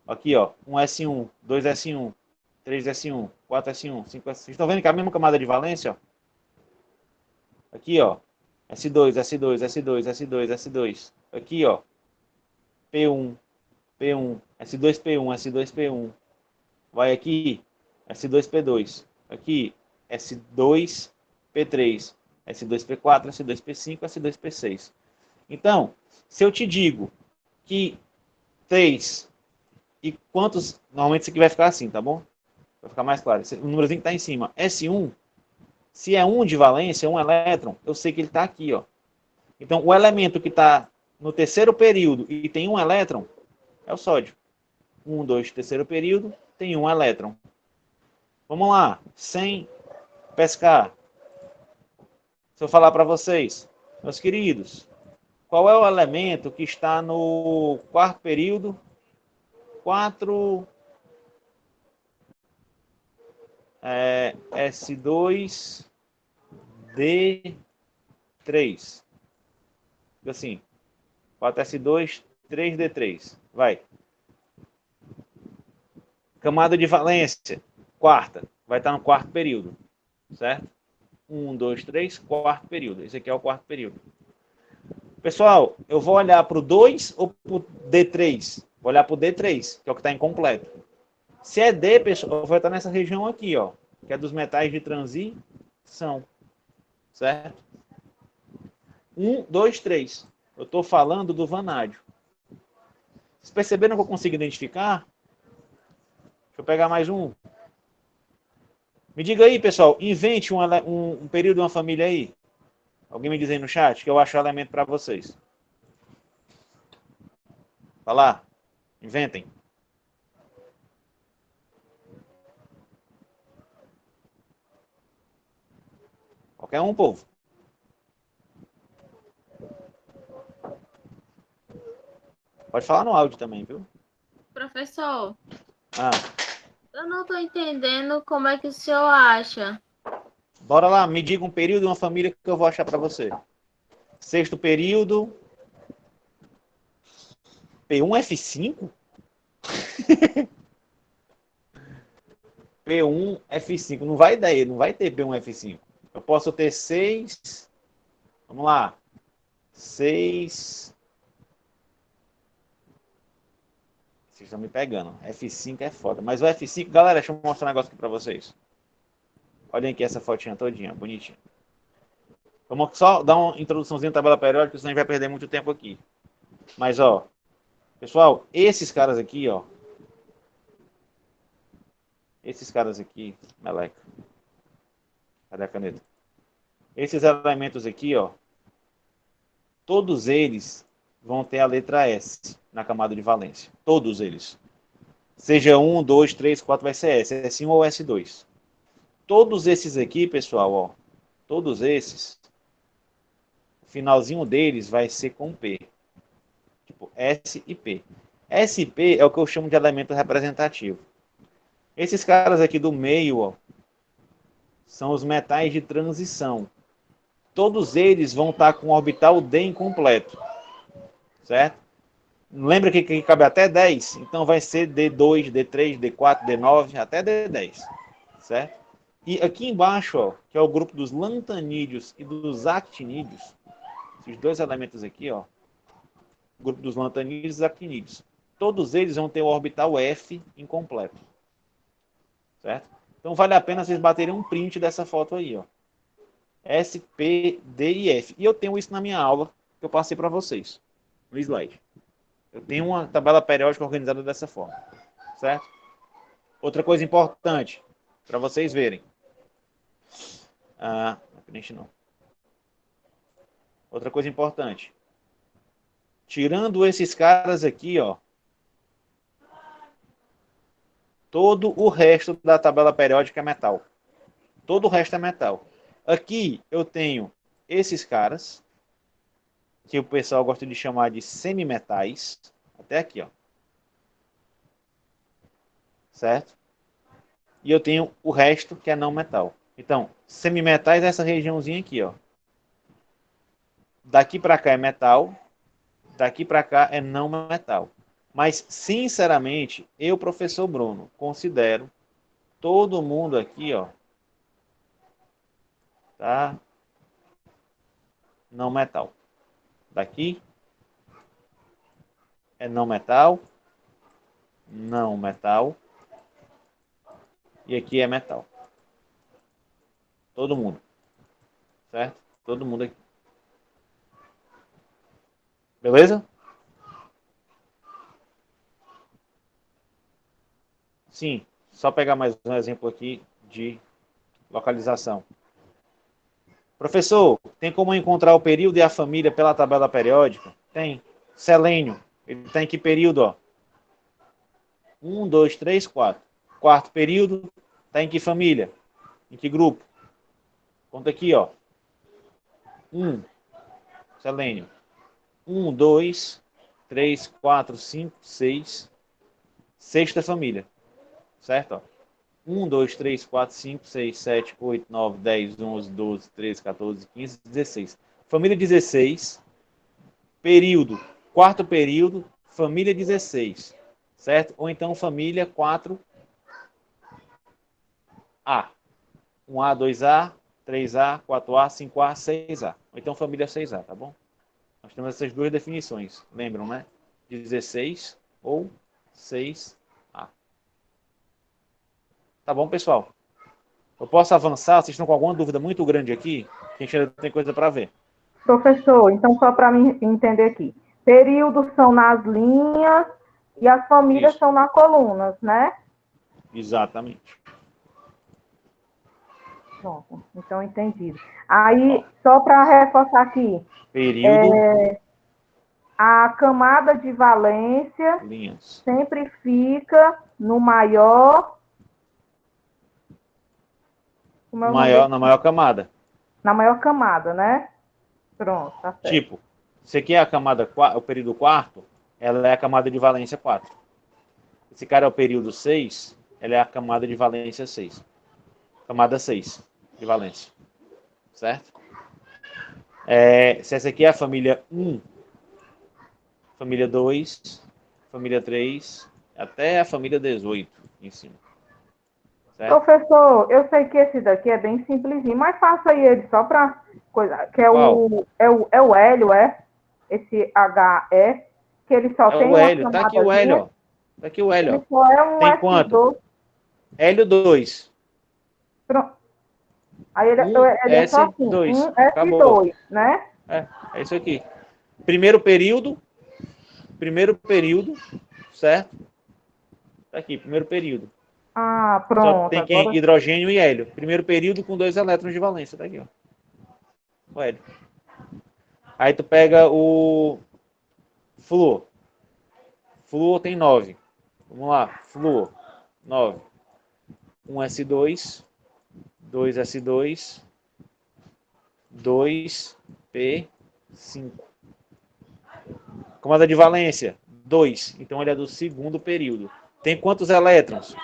Aqui, ó, 1S1, 2S1, 3S1, 4S1, 5S1. Vocês estão vendo que é a mesma camada de valência, ó? Aqui, ó, S2, S2, S2, S2, S2. Aqui, ó, P1, P1, S2P1, S2P1. Vai aqui, S2P2. Aqui, S2P3, S2P4, S2P5, S2P6. Então, se eu te digo que 3 e quantos... Normalmente isso aqui vai ficar assim, tá bom? Vai ficar mais claro. O númerozinho que está em cima. S1, se é 1 de valência, 1 elétron, eu sei que ele está aqui, ó. Então, o elemento que está no terceiro período e tem 1 elétron é o sódio. 1, 2, terceiro período, tem 1 elétron. Vamos lá. Sem pescar. Se eu falar para vocês, meus queridos, qual é o elemento que está no quarto período? 4 S2 D3. Fica assim. 4S2 3D3. Vai. Camada de valência. Quarta. Vai estar no quarto período. Certo? 1, 2, 3. Quarto período. Esse aqui é o quarto período. Pessoal, eu vou olhar para o 2 ou para o D3? Vou olhar para o D3, que é o que está incompleto. Se é D, pessoal, eu vou estar nessa região aqui, ó, que é dos metais de transição. Certo? 1, 2, 3. Eu estou falando do vanádio. Vocês perceberam que eu consigo identificar? Deixa eu pegar mais um. Me diga aí, pessoal, invente um período de uma família aí. Alguém me diz aí no chat que eu acho o elemento para vocês. Vai lá. Inventem. Qualquer um, povo. Pode falar no áudio também, viu? Professor, Ah, Eu não tô entendendo como é que o senhor acha. Bora lá, me diga um período e uma família que eu vou achar para você. Sexto período. P1F5? P1F5. Não vai daí, não vai ter P1F5. Eu posso ter 6. Vamos lá. 6. Vocês estão me pegando. F5 é foda. Mas o F5, galera, deixa eu mostrar um negócio aqui pra vocês. Olhem aqui essa fotinha todinha, bonitinha. Vamos só dar uma introduçãozinha à tabela periódica, senão a gente vai perder muito tempo aqui. Mas, ó, pessoal, esses caras aqui, ó. Esses caras aqui, meleca. Cadê a caneta? Esses elementos aqui, ó. Todos eles vão ter a letra S na camada de valência. Todos eles. Seja 1, 2, 3, 4, vai ser S. S1 ou S2. Todos esses aqui, pessoal, ó. Todos esses. O finalzinho deles vai ser com P. Tipo, S e P. S e P é o que eu chamo de elemento representativo. Esses caras aqui do meio, ó. São os metais de transição. Todos eles vão estar com o orbital D incompleto. Certo? Lembra que cabe até 10? Então vai ser D2, D3, D4, D9, até D10. Certo? E aqui embaixo, ó, que é o grupo dos lantanídeos e dos actinídeos, esses dois elementos aqui, ó, o grupo dos lantanídeos e actinídeos, todos eles vão ter o orbital F incompleto. Certo? Então vale a pena vocês baterem um print dessa foto aí, ó. S, P, D e F. E eu tenho isso na minha aula que eu passei para vocês, no slide. Eu tenho uma tabela periódica organizada dessa forma. Certo? Outra coisa importante, para vocês verem. Não. Outra coisa importante. Tirando esses caras aqui, ó. Todo o resto da tabela periódica é metal. Todo o resto é metal. Aqui eu tenho esses caras, que o pessoal gosta de chamar de semimetais. Até aqui, ó. Certo? E eu tenho o resto que é não metal. Então, semimetais é essa regiãozinha aqui, ó. Daqui para cá é metal, daqui para cá é não metal. Mas, sinceramente, eu, professor Bruno, considero todo mundo aqui, ó, tá? Não metal. Daqui é não metal, não metal, e aqui é metal. Todo mundo. Certo? Todo mundo aqui. Beleza? Sim, só pegar mais um exemplo aqui de localização. Professor, tem como encontrar o período e a família pela tabela periódica? Tem. Selênio, ele está em que período? Ó? 1, 2, 3, 4. Quarto período, está em que família? Em que grupo? Conta aqui, ó. 1, selênio. 1, 2, 3, 4, 5, 6. Sexta família. Certo? Ó. 1, 2, 3, 4, 5, 6, 7, 8, 9, 10, 11, 12, 13, 14, 15, 16. Família 16. Período. Quarto período. Família 16. Certo? Ou então família 4A. 1A, 2A, 3A, 4A, 5A, 6A. Ou então família 6A, tá bom? Nós temos essas duas definições. Lembram, né? 16 ou 6A. Tá bom, pessoal? Eu posso avançar? Vocês estão com alguma dúvida muito grande aqui? A gente ainda tem coisa para ver. Professor, então só para mim entender aqui. Períodos são nas linhas e as famílias são nas colunas, né? Exatamente. Pronto, então entendido. Aí, só para reforçar aqui. Período. A camada de valência Linhas. sempre fica no maior... Na maior camada. Na maior camada, né? Pronto, tá certo. Tipo, isso aqui é a camada, o período quarto, ela é a camada de valência 4. Esse cara é o período 6, ela é a camada de valência 6. Camada 6 de valência. Certo? Se essa aqui é a família 1, família 2, família 3, até a família 18 em cima. Certo? Professor, eu sei que esse daqui é bem simplesinho, mas faça aí ele só para coisa, que é o hélio, esse HE, que ele só tem o uma hélio, tá aqui o hélio, ó. Tá aqui o hélio, ele só é um tem S2. quanto? Hélio 2. Pronto. Aí ele é só assim, S2. um S2, Acabou. né? É isso aqui. Primeiro período, certo? Tá aqui, primeiro período. Ah, Só pronto. tem Agora... hidrogênio e hélio. Primeiro período com 2 elétrons de valência. Tá aqui, ó. O hélio. Aí tu pega o flúor. Flúor tem 9. Vamos lá. Flúor. 9. 1S2. 2S2. 2P5. Camada de valência. 2. Então ele é do segundo período. Tem quantos elétrons?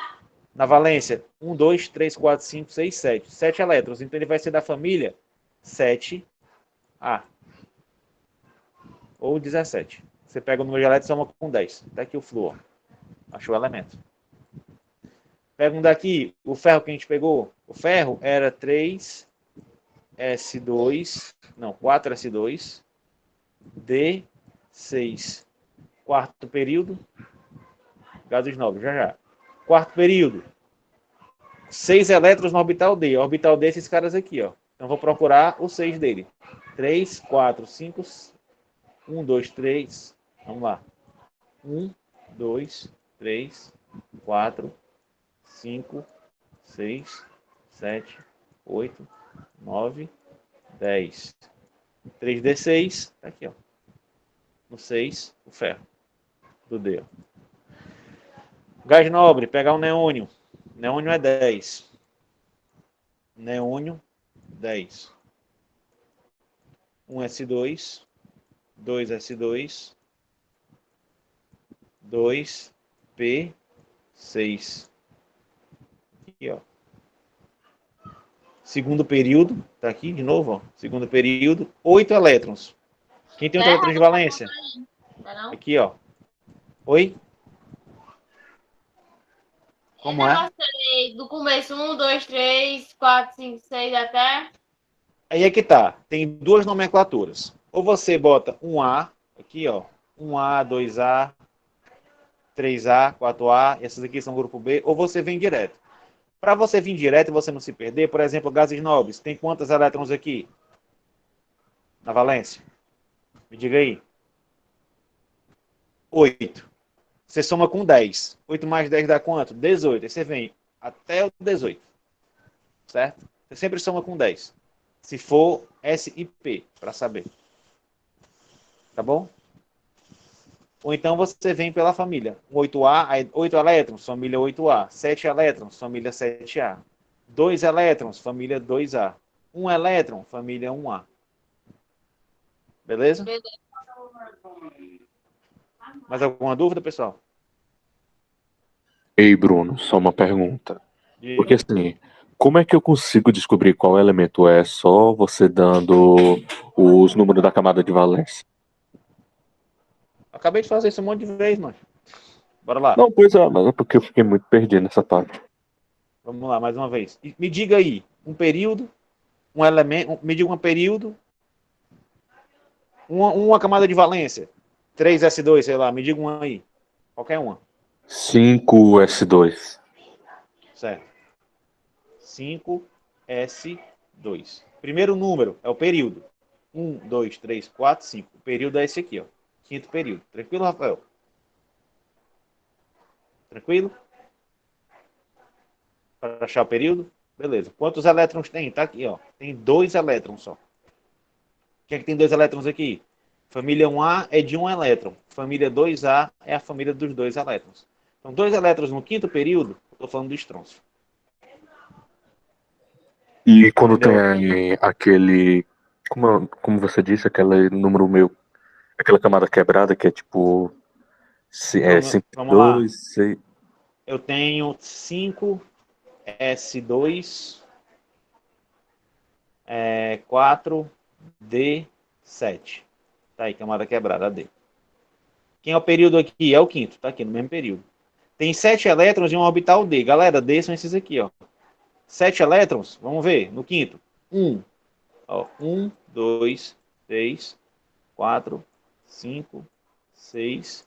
Na valência, 1, 2, 3, 4, 5, 6, 7. 7 elétrons. Então ele vai ser da família 7A. Ou 17. Você pega o número de elétrons e soma com 10. Daqui o flúor. Achou o elemento. Pega um daqui. O ferro que a gente pegou. O ferro era 3S2. Não, 4S2. D6. Quarto período. Gases nobres, já. Quarto período. 6 elétrons no orbital D. O orbital D é esses caras aqui, ó. Então vou procurar o 6 dele. 3, 4, 5. 1, 2, 3. Vamos lá. 1, 2, 3, 4, 5, 6, 7, 8, 9, 10. 3D6. Tá aqui, ó. No 6, o ferro. Do D, ó. Gás nobre, pegar um neônio. Neônio é 10. Neônio, 10. 1S2. 2S2. 2P6. Aqui, ó. Segundo período. Tá aqui de novo, ó. Segundo período. 8 elétrons. Quem tem 8 elétrons de valência? Aqui, ó. Oi? Como é? Do começo, 1, 2, 3, 4, 5, 6, até... Aí é que tá. Tem duas nomenclaturas. Ou você bota um A, aqui, ó. 1A, 2A, 3A, 4A. Essas aqui são grupo B. Ou você vem direto. Para você vir direto e você não se perder, por exemplo, gases nobres. Tem quantos elétrons aqui? Na valência? Me diga aí. 8. Você soma com 10. 8 mais 10 dá quanto? 18. Aí você vem até o 18. Certo? Você sempre soma com 10. Se for S e P, para saber. Tá bom? Ou então você vem pela família. 8A, 8 elétrons, família 8A. 7 elétrons, família 7A. 2 elétrons, família 2A. 1 elétron, família 1A. Beleza? Mais alguma dúvida, pessoal? Ei, Bruno, só uma pergunta. Porque assim, como é que eu consigo descobrir qual elemento é só você dando os números da camada de valência? Acabei de fazer isso um monte de vezes, mano. Bora lá. Não, pois é, mas é porque eu fiquei muito perdido nessa parte. Vamos lá, mais uma vez. Me diga aí, um período, um elemento, me diga um período, uma camada de valência. 3S2, sei lá, me diga uma aí. Qualquer uma. 5S2. Certo. 5S2. Primeiro número é o período. 1, 2, 3, 4, 5. O período é esse aqui, ó. Quinto período. Tranquilo, Rafael? Tranquilo? Para achar o período? Beleza. Quantos elétrons tem? Tá aqui, ó. Tem 2 elétrons só. Quem é que tem 2 elétrons aqui? Família 1A é de 1 elétron. Família 2A é a família dos 2 elétrons. Então, 2 elétrons no quinto período, estou falando do estrôncio. E quando tem aquele, como você disse, aquele número meu, aquela camada quebrada que é tipo Vamos lá. 2, 6... eu tenho 5S2, 4D7. Tá aí, camada quebrada, D. Quem é o período aqui? É o quinto, tá aqui no mesmo período. Tem 7 elétrons em um orbital D. Galera, D são esses aqui, ó. 7 elétrons, vamos ver, no quinto. 1, 2, 3, 4, 5, 6,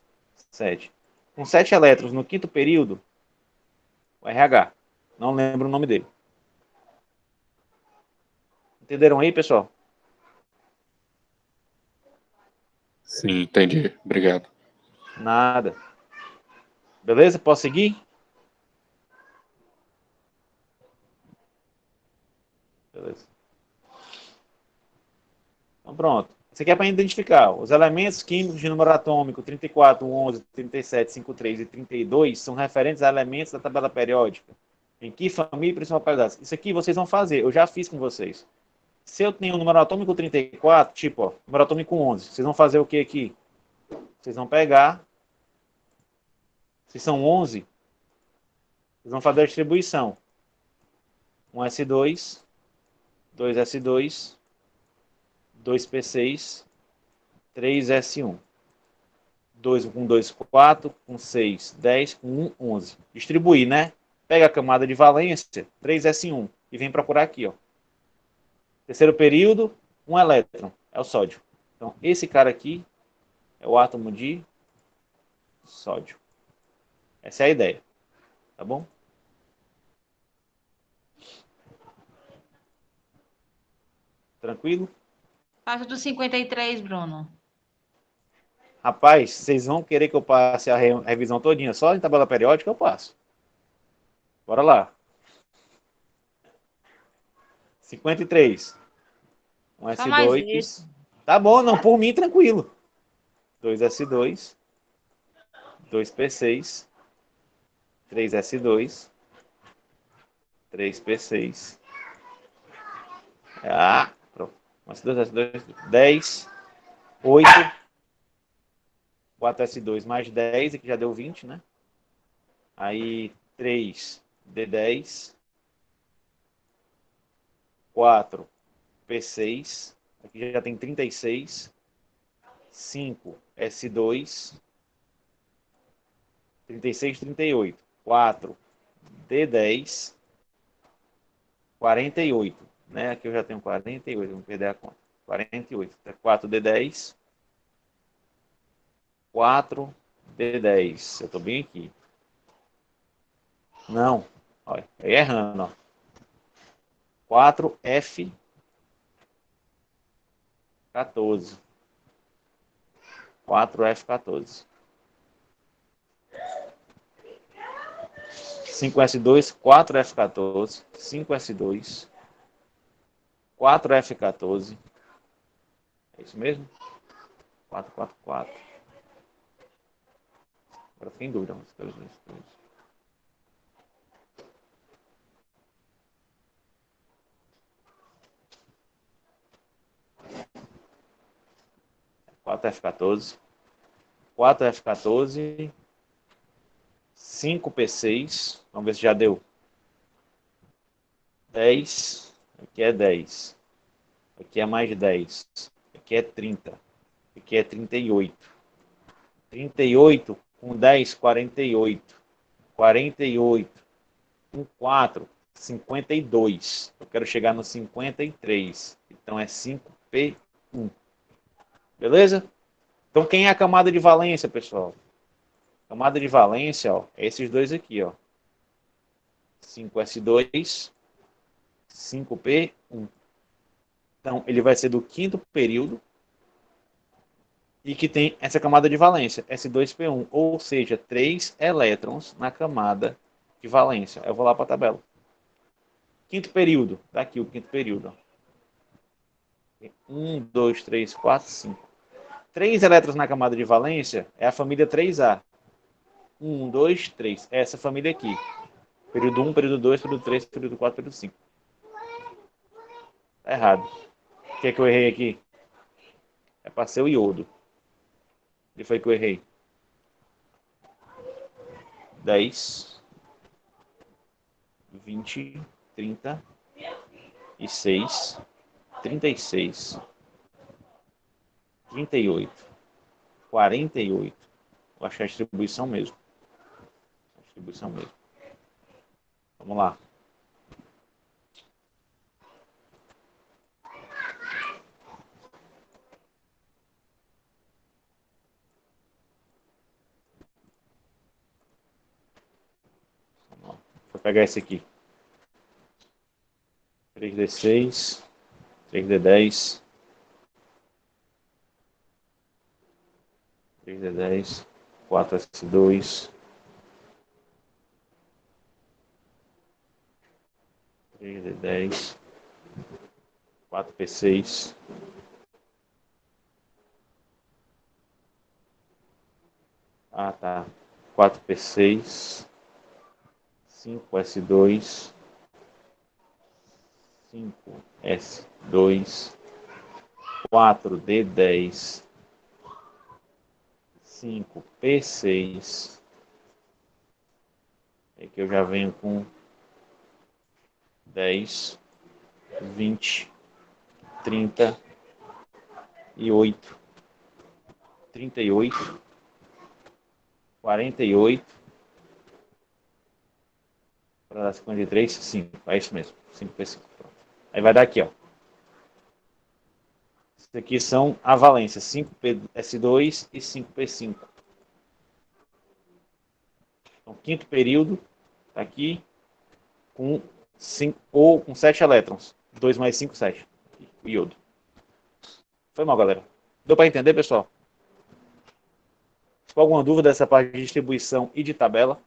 7. Com 7 elétrons no quinto período, o RH. Não lembro o nome dele. Entenderam aí, pessoal? Sim, entendi. Obrigado. Nada. Beleza? Posso seguir? Beleza. Então pronto. Isso aqui é para identificar. Os elementos químicos de número atômico 34, 11, 37, 53 e 32 são referentes a elementos da tabela periódica. Em que família e principal paridade? Isso aqui vocês vão fazer. Eu já fiz com vocês. Se eu tenho o número atômico 34, tipo, ó, número atômico 11, vocês vão fazer o que aqui? Vocês vão pegar, se são 11, vocês vão fazer a distribuição. 1s2, 2s2, 2p6, 3s1. 2 com 2, 4, com 6, 10, com 1, 11. Distribuir, né? Pega a camada de valência, 3s1, e vem procurar aqui, ó. Terceiro período, 1 elétron, é o sódio. Então, esse cara aqui é o átomo de sódio. Essa é a ideia, tá bom? Tranquilo? Passa do 53, Bruno. Rapaz, vocês vão querer que eu passe a revisão todinha só em tabela periódica? Eu passo. Bora lá. 53. Um Só mais S2. isso. Tá bom, não, por mim, tranquilo. 2S2. 2P6. 3S2. 3P6. Ah, pronto. 1S2, 10. 8. 4S2 mais 10, aqui já deu 20, né? Aí 3D10. 4P6. Aqui já tem 36. 5S2. 36, 38. 4D10. 48. Né? Aqui eu já tenho 48, vamos perder a conta. 48. 4D10. 4D10. Eu estou bem aqui. Não. Olha, aí errando. Ó. 4F14. 4F14. 5S2, 4F14. 5S2. 4F14. É isso mesmo? 444. Agora fiquei em dúvida. 4F14. 4F14. 5P6. Vamos ver se já deu. 10. Aqui é 10. Aqui é mais 10. Aqui é 30. Aqui é 38. 38 com 10, 48. 48 com 4, 52. Eu quero chegar no 53. Então é 5P1. Beleza? Então quem é a camada de valência, pessoal? Camada de valência, ó, é esses dois aqui, ó. 5S2, 5P1. Então, ele vai ser do quinto período e que tem essa camada de valência, S2P1, ou seja, 3 elétrons na camada de valência. Eu vou lá para a tabela. Quinto período, tá aqui o quinto período. Ó. 1, 2, 3, 4, 5. 3 elétrons na camada de valência é a família 3A. 1, 2, 3. É essa família aqui. Período 1, período 2, período 3, período 4, período 5. Tá errado. O que é que eu errei aqui? É para ser o iodo. O que foi que eu errei? 10, 20, 36, 36, 38, 48. Eu acho que é a distribuição mesmo. A distribuição mesmo. Vamos lá. Vou pegar esse aqui. 3D6, 3D10, 3D10, 4S2, 3D10, 4P6, tá, 4P6, 5S2, 5S2, 4D10, 5P6. Aqui eu já venho com 10, 20, 30 e 8, 38, 48, para dar 53, 5. É isso mesmo, 5P5. Pronto. Aí vai dar aqui, ó. Isso aqui são a valência, 5PS2 e 5P5. Então, quinto período, tá aqui, com 7 elétrons. 2 mais 5, 7. O iodo. Foi mal, galera. Deu para entender, pessoal? Se for alguma dúvida dessa parte de distribuição e de tabela?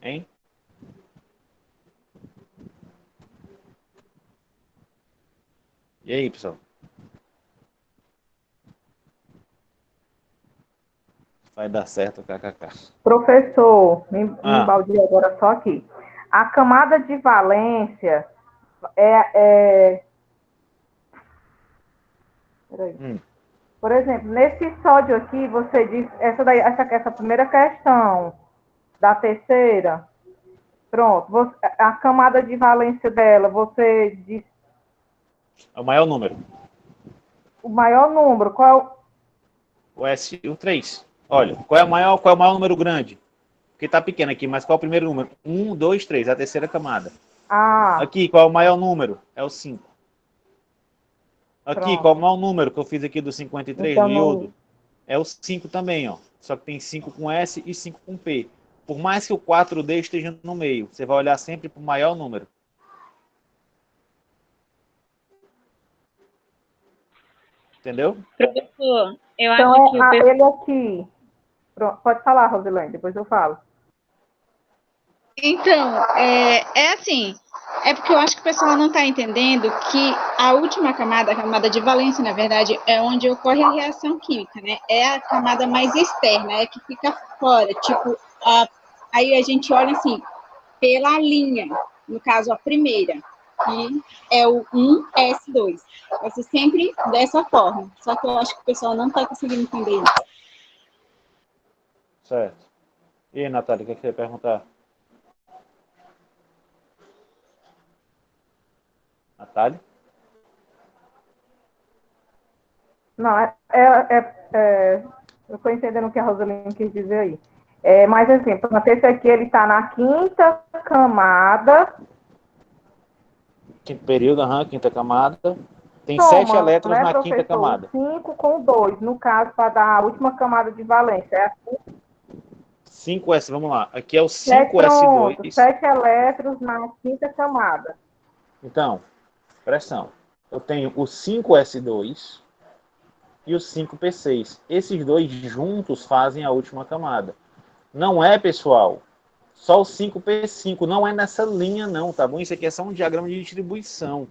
Hein? E aí, pessoal? Vai dar certo, kkk. Professor, me baldeei agora só aqui. A camada de valência Peraí. Por exemplo, nesse sódio aqui, você diz, essa primeira questão da terceira, pronto, a camada de valência dela, você diz... É o maior número. O maior número, qual? O 3. Olha, qual é o maior número grande? Porque está pequeno aqui, mas qual é o primeiro número? 1, 2, 3, a terceira camada. Aqui, qual é o maior número? É o 5. Aqui, Pronto. qual é o maior número que eu fiz aqui do 53 então, do iodo? É o 5 também, ó. Só que tem 5 com S e 5 com P. Por mais que o 4D esteja no meio, você vai olhar sempre para o maior número. Entendeu? Professor, eu então, acho que ele aqui... Pronto, pode falar, Rosilene, depois eu falo. Então, assim, é porque eu acho que o pessoal não está entendendo que a última camada, a camada de valência, na verdade, é onde ocorre a reação química, né? É a camada mais externa, é que fica fora, tipo, aí a gente olha assim, pela linha, no caso, a primeira, que é o 1S2. Vai ser sempre dessa forma, só que eu acho que o pessoal não está conseguindo entender isso. Certo. E aí, Natália, o que você ia perguntar? Natália? Não, eu estou entendendo o que a Rosaline quis dizer aí. Mas, assim, esse aqui, ele está na quinta camada. Quinto período, quinta camada. Tem 7 elétrons, né, na professor? quinta camada. 5 com 2, no caso, para dar a última camada de valência. É assim? 5S, vamos lá. Aqui é o 5S2. 7 elétrons na quinta camada. Então, presta atenção. Eu tenho o 5S2 e o 5P6. Esses dois juntos fazem a última camada. Não é, pessoal, só o 5P5. Não é nessa linha, não, tá bom? Isso aqui é só um diagrama de distribuição.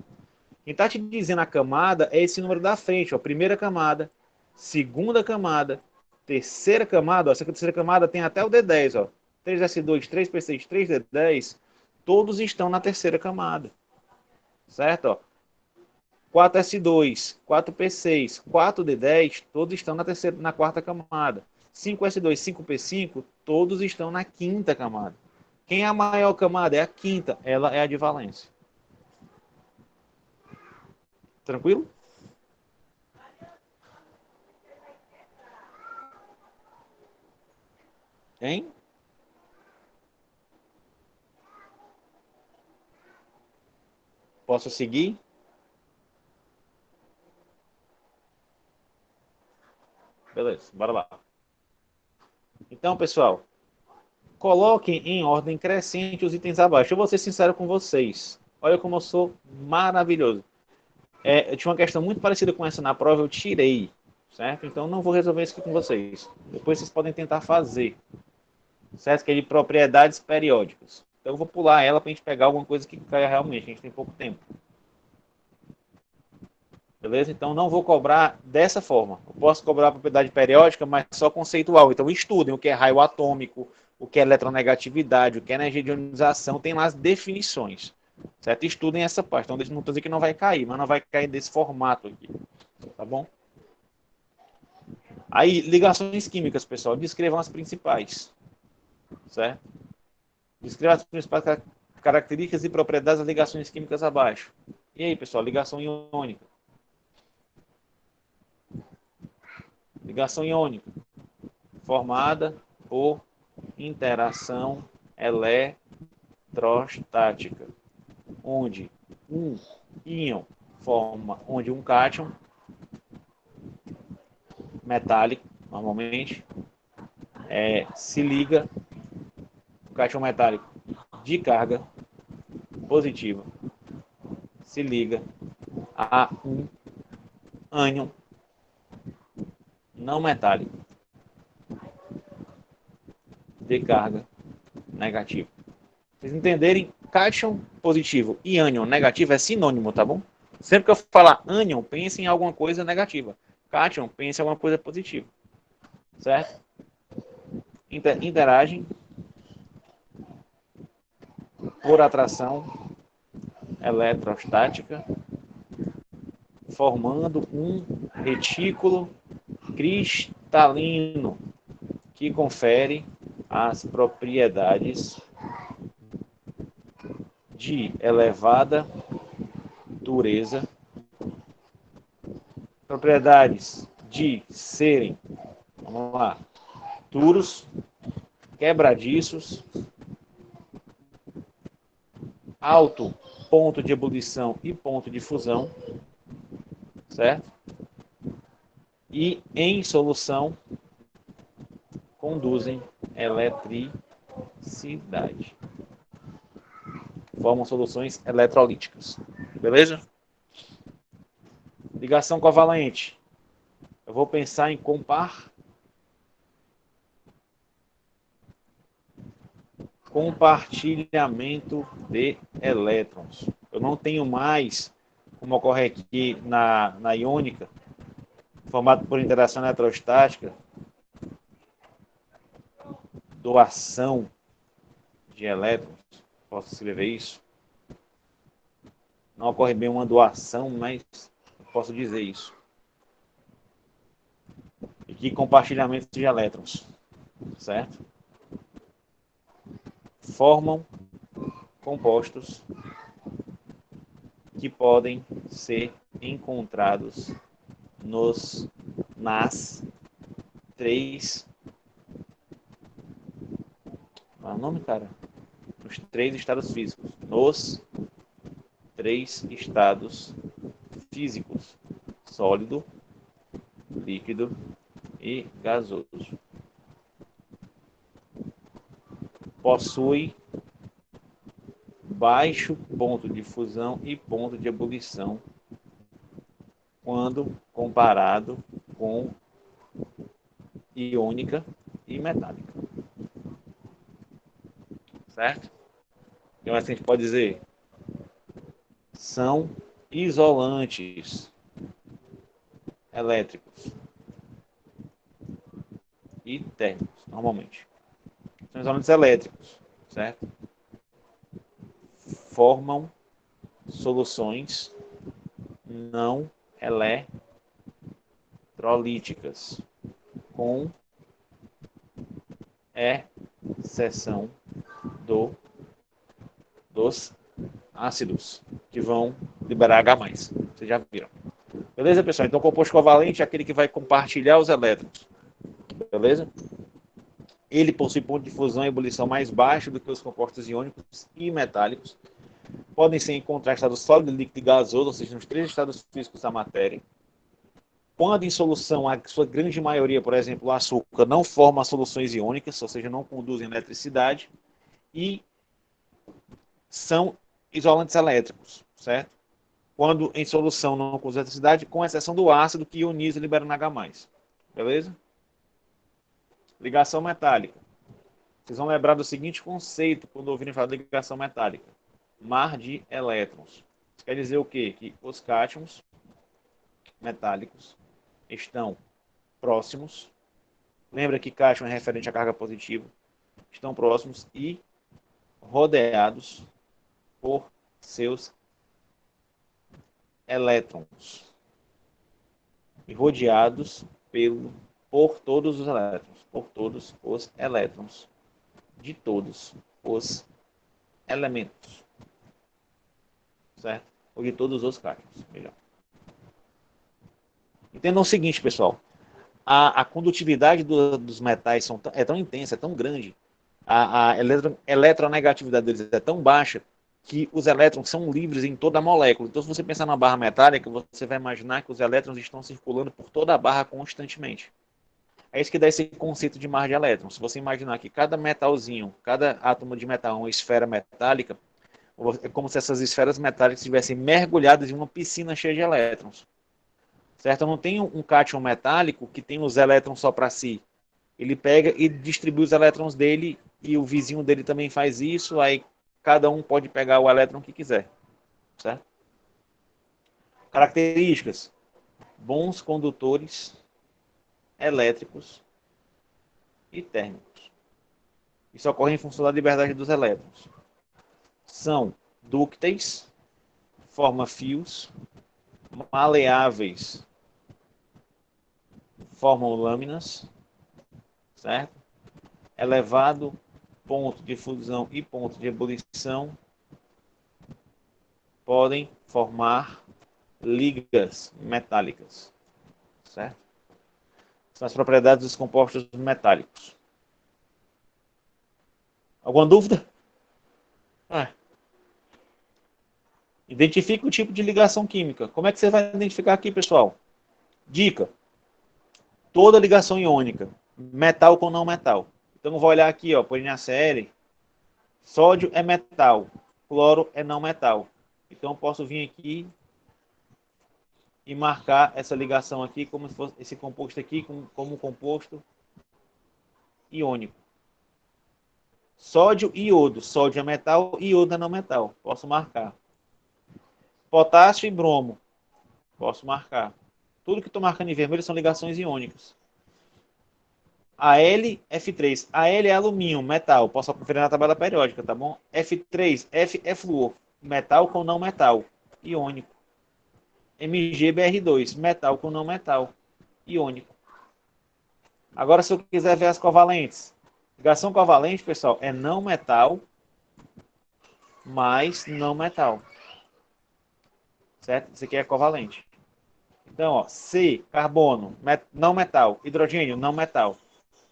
Quem está te dizendo a camada é esse número da frente, ó. Primeira camada, segunda camada, terceira camada. Ó, essa terceira camada tem até o D10, ó. 3S2, 3P6, 3D10. Todos estão na terceira camada. Certo? Ó. 4S2, 4P6, 4D10, todos estão na quarta camada. 5S2, 5P5, todos estão na quinta camada. Quem é a maior camada? É a quinta. Ela é a de valência. Tranquilo? Hein? Posso seguir? Beleza, bora lá. Então, pessoal, coloquem em ordem crescente os itens abaixo. Eu vou ser sincero com vocês. Olha como eu sou maravilhoso. Eu tinha uma questão muito parecida com essa na prova, eu tirei, certo? Então, não vou resolver isso aqui com vocês. Depois vocês podem tentar fazer, certo? Que é de propriedades periódicas. Então, eu vou pular ela para a gente pegar alguma coisa que caia realmente. A gente tem pouco tempo. Beleza? Então, não vou cobrar dessa forma. Eu posso cobrar a propriedade periódica, mas só conceitual. Então, estudem o que é raio atômico, o que é eletronegatividade, o que é energia de ionização. Tem lá as definições. Certo? Estudem essa parte. Então, não estou dizendo que não vai cair, mas não vai cair desse formato aqui. Tá bom? Aí, ligações químicas, pessoal. Descrevam as principais. Certo? Descrevam as principais características e propriedades das ligações químicas abaixo. E aí, pessoal? Ligação iônica. Ligação iônica, formada por interação eletrostática, onde um íon forma, onde um cátion metálico, normalmente, se liga, o cátion metálico de carga positiva, se liga a um ânion não metálico de carga negativa. Vocês entenderem, cátion positivo e ânion negativo é sinônimo, tá bom? Sempre que eu falar ânion, pense em alguma coisa negativa. Cátion, pense em alguma coisa positiva. Certo? Interagem por atração eletrostática, formando um retículo cristalino que confere as propriedades de elevada dureza, propriedades de serem, vamos lá, duros, quebradiços, alto ponto de ebulição e ponto de fusão, certo? E em solução conduzem eletricidade. Formam soluções eletrolíticas. Beleza? Ligação covalente. Eu vou pensar em compartilhamento de elétrons. Eu não tenho mais, como ocorre aqui na iônica, formado por interação eletrostática, doação de elétrons. Posso escrever isso? Não ocorre bem uma doação, mas posso dizer isso. E que compartilhamento de elétrons, certo? Formam compostos que podem ser encontrados nas três... Qual é o nome, cara? Nos três estados físicos. Nos três estados físicos: sólido, líquido e gasoso. Possui baixo ponto de fusão e ponto de ebulição quando comparado com iônica e metálica. Certo? Então, assim a gente pode dizer, são isolantes elétricos e térmicos, normalmente. São isolantes elétricos, certo? Formam soluções não eletrolíticas, com exceção dos ácidos, que vão liberar H+. Vocês já viram. Beleza, pessoal? Então, o composto covalente é aquele que vai compartilhar os elétrons. Beleza? Ele possui ponto de fusão e ebulição mais baixo do que os compostos iônicos e metálicos. Podem ser encontrados em estado sólido, líquido e gasoso, ou seja, nos 3 estados físicos da matéria. Quando em solução, a sua grande maioria, por exemplo, o açúcar, não forma soluções iônicas, ou seja, não conduzem eletricidade. E são isolantes elétricos, certo? Quando em solução não conduz eletricidade, com exceção do ácido que ioniza liberando H+. Beleza? Ligação metálica. Vocês vão lembrar do seguinte conceito quando ouvirem falar de ligação metálica. Mar de elétrons. Isso quer dizer o quê? Que os cátions metálicos estão próximos. Lembra que cátion é referente à carga positiva. Estão próximos e rodeados por seus elétrons. E rodeados por todos os elétrons. Por todos os elétrons. De todos os elementos. Certo? Ou de todos os cátions. Melhor. Entendam o seguinte, pessoal. A condutividade dos metais é tão intensa, é tão grande, a eletronegatividade deles é tão baixa, que os elétrons são livres em toda a molécula. Então, se você pensar numa barra metálica, você vai imaginar que os elétrons estão circulando por toda a barra constantemente. É isso que dá esse conceito de mar de elétrons. Se você imaginar que cada metalzinho, cada átomo de metal é uma esfera metálica, é como se essas esferas metálicas estivessem mergulhadas em uma piscina cheia de elétrons. Certo? Eu não tenho um cátion metálico que tem os elétrons só para si. Ele pega e distribui os elétrons dele e o vizinho dele também faz isso, aí cada um pode pegar o elétron que quiser. Certo? Características. Bons condutores elétricos e térmicos. Isso ocorre em função da liberdade dos elétrons. São dúcteis, formam fios, maleáveis, formam lâminas, certo? Elevado ponto de fusão e ponto de ebulição podem formar ligas metálicas, certo? São as propriedades dos compostos metálicos. Alguma dúvida? Identifique o tipo de ligação química. Como é que você vai identificar aqui, pessoal? Dica. Toda ligação iônica, metal com não metal. Então, eu vou olhar aqui, ó, por NaCl. Sódio é metal, cloro é não metal. Então, eu posso vir aqui e marcar essa ligação aqui como se fosse esse composto aqui como um composto iônico. Sódio e iodo. Sódio é metal, iodo é não metal. Posso marcar. Potássio e bromo. Posso marcar. Tudo que estou marcando em vermelho são ligações iônicas. AlF3. Al é alumínio, metal. Posso conferir na tabela periódica, tá bom? F3. F é flúor. Metal com não metal. Iônico. MgBr2. Metal com não metal. Iônico. Agora, se eu quiser ver as covalentes. Ligação covalente, pessoal, é não metal mais não metal. Certo? Isso aqui é covalente. Então, ó, C, carbono, não metal. Hidrogênio, não metal.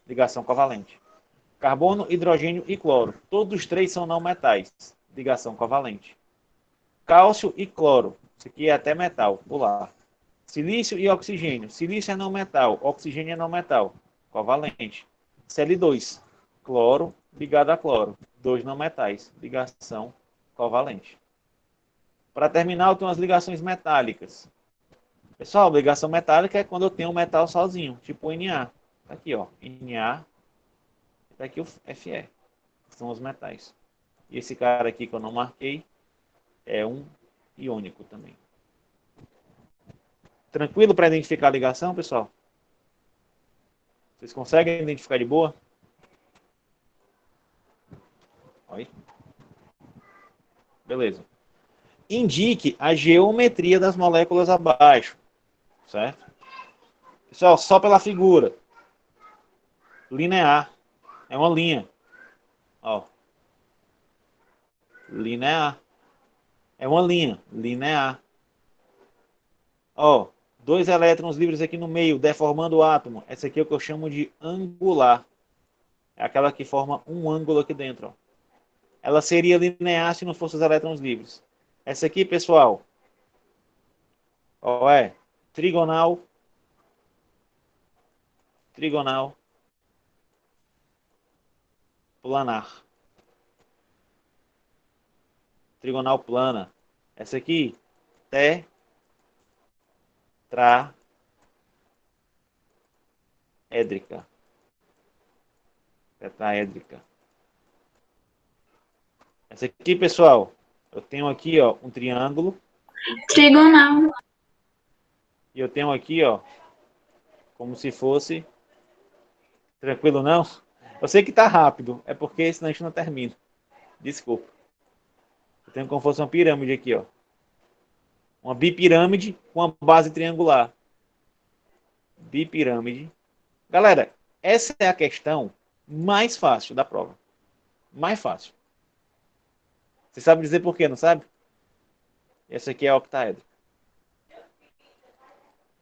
Ligação covalente. Carbono, hidrogênio e cloro. Todos os três são não metais. Ligação covalente. Cálcio e cloro. Isso aqui é até metal. Pular. Silício e oxigênio. Silício é não metal. Oxigênio é não metal. Covalente. Cl2. Cloro ligado a cloro. Dois não metais. Ligação covalente. Para terminar, eu tenho as ligações metálicas. Pessoal, ligação metálica é quando eu tenho um metal sozinho, tipo o Na. Tá aqui, ó. Na. Tá aqui o Fe. São os metais. E esse cara aqui que eu não marquei é um iônico também. Tranquilo para identificar a ligação, pessoal? Vocês conseguem identificar de boa? Oi. Beleza. Indique a geometria das moléculas abaixo. Certo? Pessoal, só pela figura. Linear. É uma linha. Ó. linear. É uma linha linear. Ó, dois elétrons livres aqui no meio, deformando o átomo. Essa aqui é o que eu chamo de angular. É aquela que forma um ângulo aqui dentro. Ó. Ela seria linear se não fosse os elétrons livres. Essa aqui, pessoal, ó, é trigonal, trigonal, planar. Trigonal plana. Essa aqui, tetraédrica. Tetraédrica. Essa aqui, pessoal, eu tenho aqui, ó, um triângulo. Trigonal. E eu tenho aqui, ó, como se fosse... Tranquilo, não? Eu sei que tá rápido, é porque senão a gente não termina. Desculpa. Eu tenho como se fosse uma pirâmide aqui, ó. Uma bipirâmide com uma base triangular. Bipirâmide. Galera, essa é a questão mais fácil da prova. Mais fácil. Você sabe dizer por quê, não sabe? Essa aqui é a octaédrica.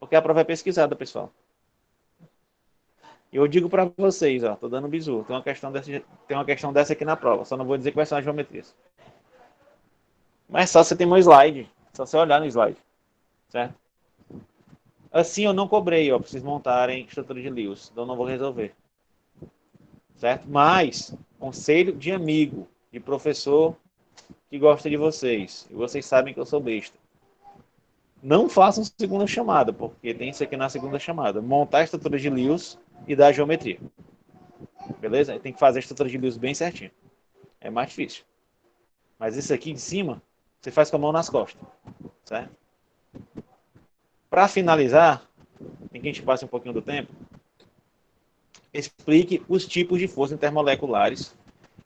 Porque a prova é pesquisada, pessoal. E eu digo para vocês, ó, tô dando bizu. Tem uma questão dessa aqui na prova. Só não vou dizer quais são as geometrias. Mas só você tem meu slide. Só você olhar no slide. Certo? Assim eu não cobrei, ó, para vocês montarem estrutura de Lewis. Então eu não vou resolver. Certo? Mas, conselho de amigo, de professor que gosta de vocês. E vocês sabem que eu sou besta. Não façam segunda chamada, porque tem isso aqui na segunda chamada. Montar a estrutura de Lewis e dar a geometria. Beleza? Tem que fazer a estrutura de Lewis bem certinho. É mais difícil. Mas isso aqui de cima, você faz com a mão nas costas. Certo? Para finalizar, em que a gente passe um pouquinho do tempo, explique os tipos de forças intermoleculares,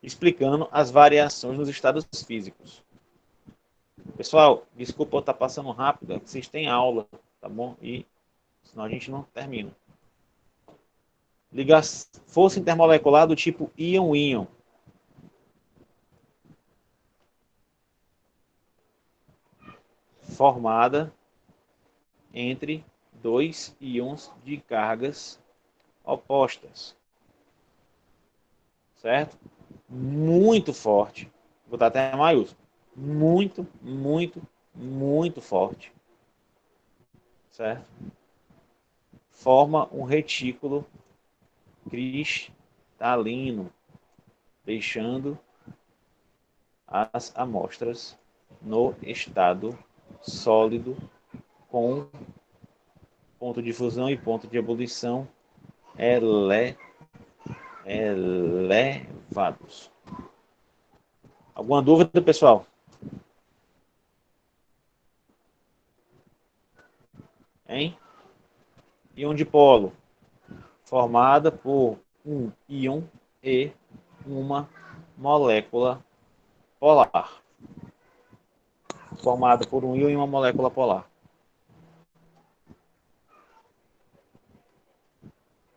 explicando as variações nos estados físicos. Pessoal, desculpa eu estar passando rápido, é que vocês têm aula, tá bom? E senão a gente não termina. Liga força intermolecular do tipo íon-íon. Formada entre dois íons de cargas opostas. Certo? Muito forte. Vou botar até maiúsculo. Muito, muito, muito forte. Certo? Forma um retículo cristalino, deixando as amostras no estado sólido com ponto de fusão e ponto de ebulição elevados. Alguma dúvida, pessoal? Hein? Íon dipolo, formada por um íon e uma molécula polar. Formada por um íon e uma molécula polar.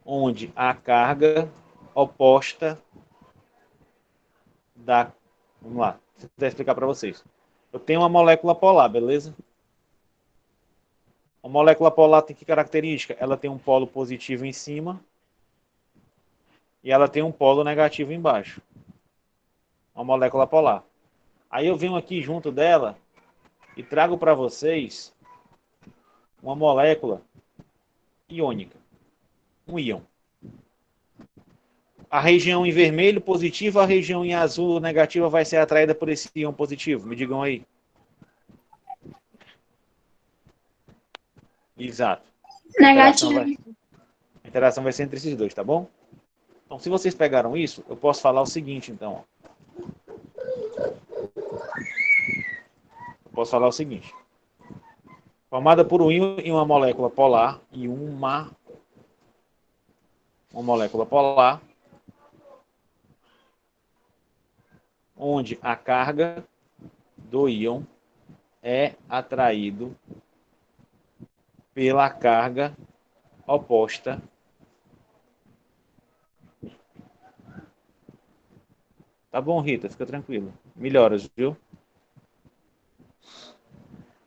Onde a carga oposta da... Vamos lá, vou explicar para vocês. Eu tenho uma molécula polar, beleza? A molécula polar tem que característica? Ela tem um polo positivo em cima e ela tem um polo negativo embaixo. Uma molécula polar. Aí eu venho aqui junto dela e trago para vocês uma molécula iônica. Um íon. A região em vermelho positiva, a região em azul negativa vai ser atraída por esse íon positivo. Me digam aí. Exato. Negativo. A interação vai ser entre esses dois, tá bom? Então, se vocês pegaram isso, eu posso falar o seguinte, então. Eu posso falar o seguinte. Formada por um íon e uma molécula polar e uma molécula polar, onde a carga do íon é atraído pela carga oposta Tá bom, Rita, fica tranquilo. Melhoras, viu?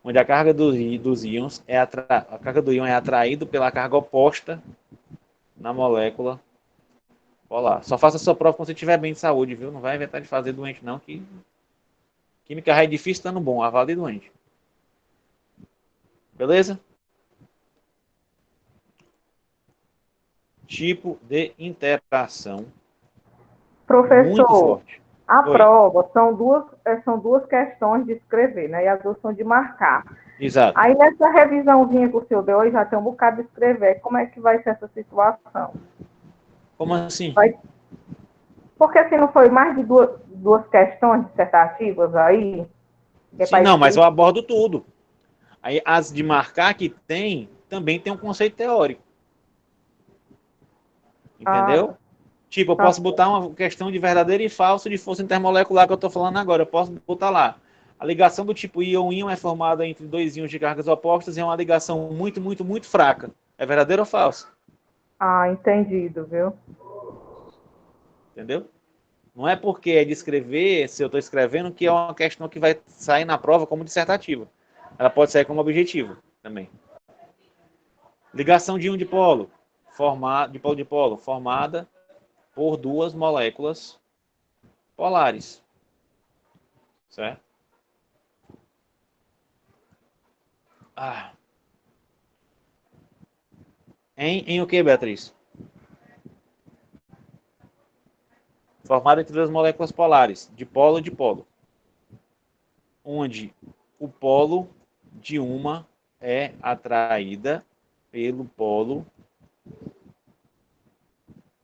Onde a carga dos íons a carga do íon é atraída pela carga oposta na molécula polar. Só faça a sua prova quando você estiver bem de saúde, viu? Não vai inventar de fazer doente, não, que química é difícil estando bom, avalie doente. Beleza? Tipo de interação muito Professor, forte. a Oi. prova são duas questões de escrever, né? E as duas são de marcar. Exato. Aí nessa revisãozinha que o senhor deu, já tem um bocado de escrever. Como é que vai ser essa situação? Como assim? Porque se não foi mais de duas questões dissertativas aí? Sim, não, mas eu abordo tudo. Aí as de marcar que tem, também tem um conceito teórico. Entendeu? Tipo, eu posso botar uma questão de verdadeiro e falso de força intermolecular que eu estou falando agora. Eu posso botar lá. A ligação do tipo íon-íon é formada entre dois íons de cargas opostas e é uma ligação muito, muito, muito fraca. É verdadeiro ou falso? Entendido, viu? Entendeu? Não é porque é de escrever, se eu estou escrevendo, que é uma questão que vai sair na prova como dissertativa. Ela pode sair como objetivo também. Ligação de íon dipolo, dipolo-dipolo, formada por duas moléculas polares. Certo? Em o que, Beatriz? Formada entre duas moléculas polares, dipolo e dipolo. Onde o polo de uma é atraída pelo polo.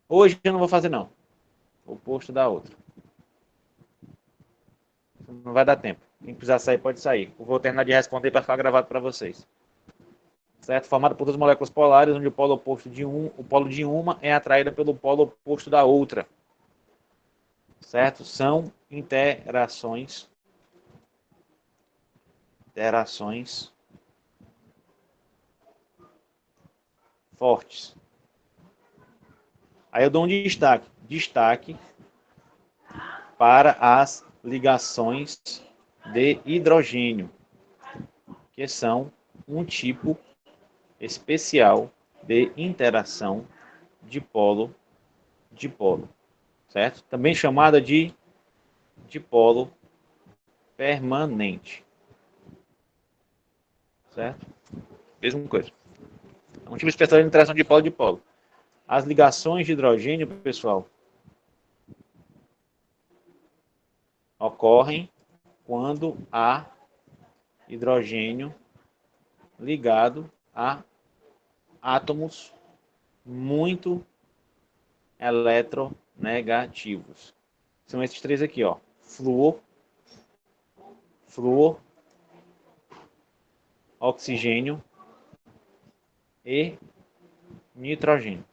Hoje eu não vou fazer, não. O oposto da outra. Não vai dar tempo. Quem precisar sair, pode sair. Eu vou terminar de responder para ficar gravado para vocês. Certo? Formada por duas moléculas polares, onde o polo de uma é atraída pelo polo oposto da outra. Certo? São interações fortes. Aí eu dou um destaque para as ligações de hidrogênio, que são um tipo especial de interação dipolo-dipolo, certo? Também chamada de dipolo permanente, certo? Mesma coisa. É um tipo especial de interação dipolo-dipolo. As ligações de hidrogênio, pessoal, ocorrem quando há hidrogênio ligado a átomos muito eletronegativos. São esses três aqui, ó. Flúor, oxigênio e nitrogênio.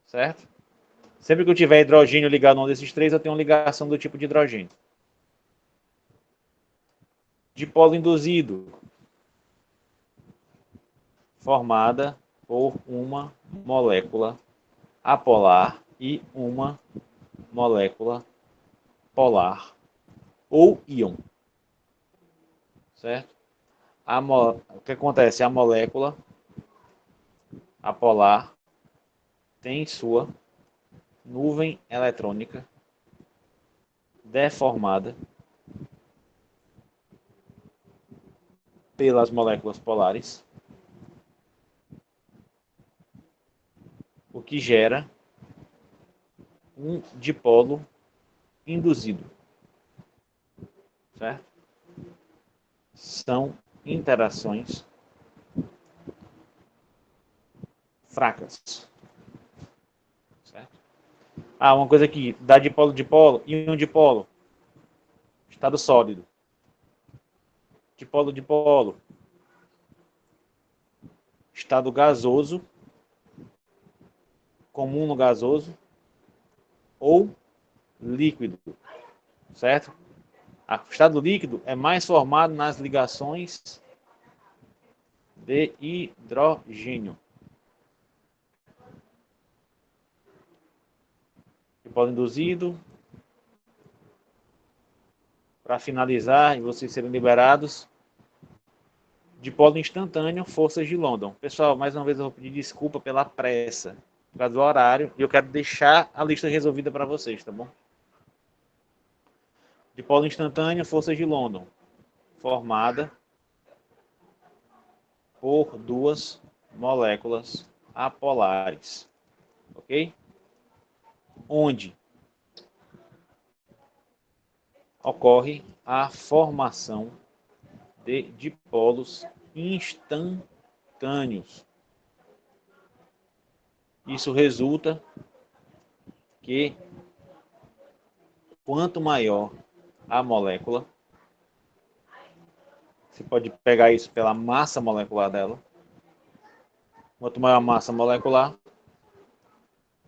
Certo? Sempre que eu tiver hidrogênio ligado a um desses três, eu tenho uma ligação do tipo de hidrogênio. Dipolo induzido, formada por uma molécula apolar e uma molécula polar ou íon. Certo? O que acontece? A molécula apolar tem sua nuvem eletrônica deformada pelas moléculas polares, o que gera um dipolo induzido. Certo? São interações fracas. Certo? Uma coisa aqui, dá dipolo-dipolo e um dipolo. Estado sólido. Dipolo-dipolo. Estado gasoso. Comum no gasoso. Ou líquido. Certo? O estado líquido é mais formado nas ligações de hidrogênio. Dipolo induzido. Para finalizar e vocês serem liberados, dipolo instantâneo, forças de London. Pessoal, mais uma vez eu vou pedir desculpa pela pressa, por causa do horário, e eu quero deixar a lista resolvida para vocês, tá bom? Dipolo instantâneo, forças de London, formada por duas moléculas apolares, ok? Onde ocorre a formação de dipolos instantâneos. Isso resulta que quanto maior a molécula, você pode pegar isso pela massa molecular dela, quanto maior a massa molecular,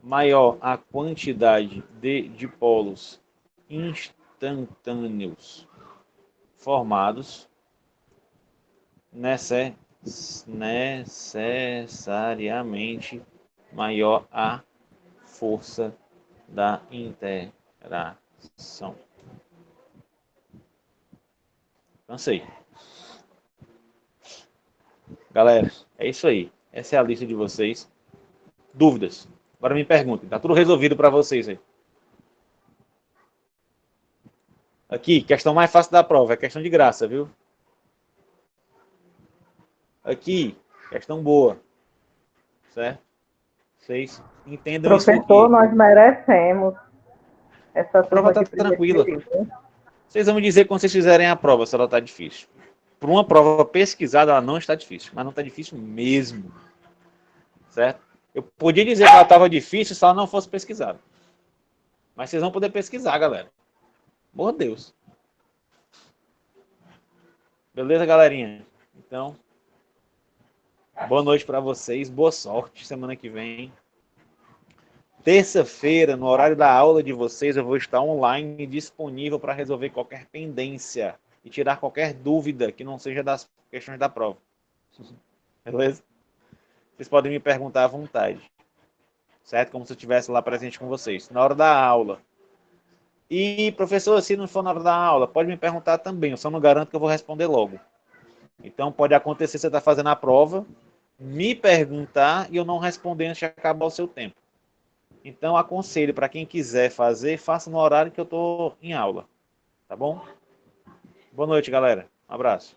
maior a quantidade de dipolos instantâneos formados, necessariamente maior a força da interação. Cansei. Galera, é isso aí. Essa é a lista de vocês. Dúvidas? Agora me perguntem. Tá tudo resolvido para vocês aí. Aqui, questão mais fácil da prova. É questão de graça, viu? Aqui, questão boa. Certo? Vocês entendam isso aqui. Professor, nós merecemos. Essa A prova turma tá de primeiro tranquila. período. Vocês vão me dizer quando vocês fizerem a prova se ela tá difícil. Por uma prova pesquisada, ela não está difícil. Mas não está difícil mesmo. Certo? Eu podia dizer que ela estava difícil se ela não fosse pesquisada. Mas vocês vão poder pesquisar, galera. Por Deus. Beleza, galerinha? Então, boa noite para vocês. Boa sorte semana que vem. Terça-feira, no horário da aula de vocês, eu vou estar online disponível para resolver qualquer pendência e tirar qualquer dúvida que não seja das questões da prova. Beleza? Vocês podem me perguntar à vontade. Certo? Como se eu estivesse lá presente com vocês. Na hora da aula. E, professor, se não for na hora da aula, pode me perguntar também. Eu só não garanto que eu vou responder logo. Então, pode acontecer você estar fazendo a prova, me perguntar e eu não responder antes de acabar o seu tempo. Então, aconselho para quem quiser fazer, faça no horário que eu estou em aula. Tá bom? Boa noite, galera. Um abraço.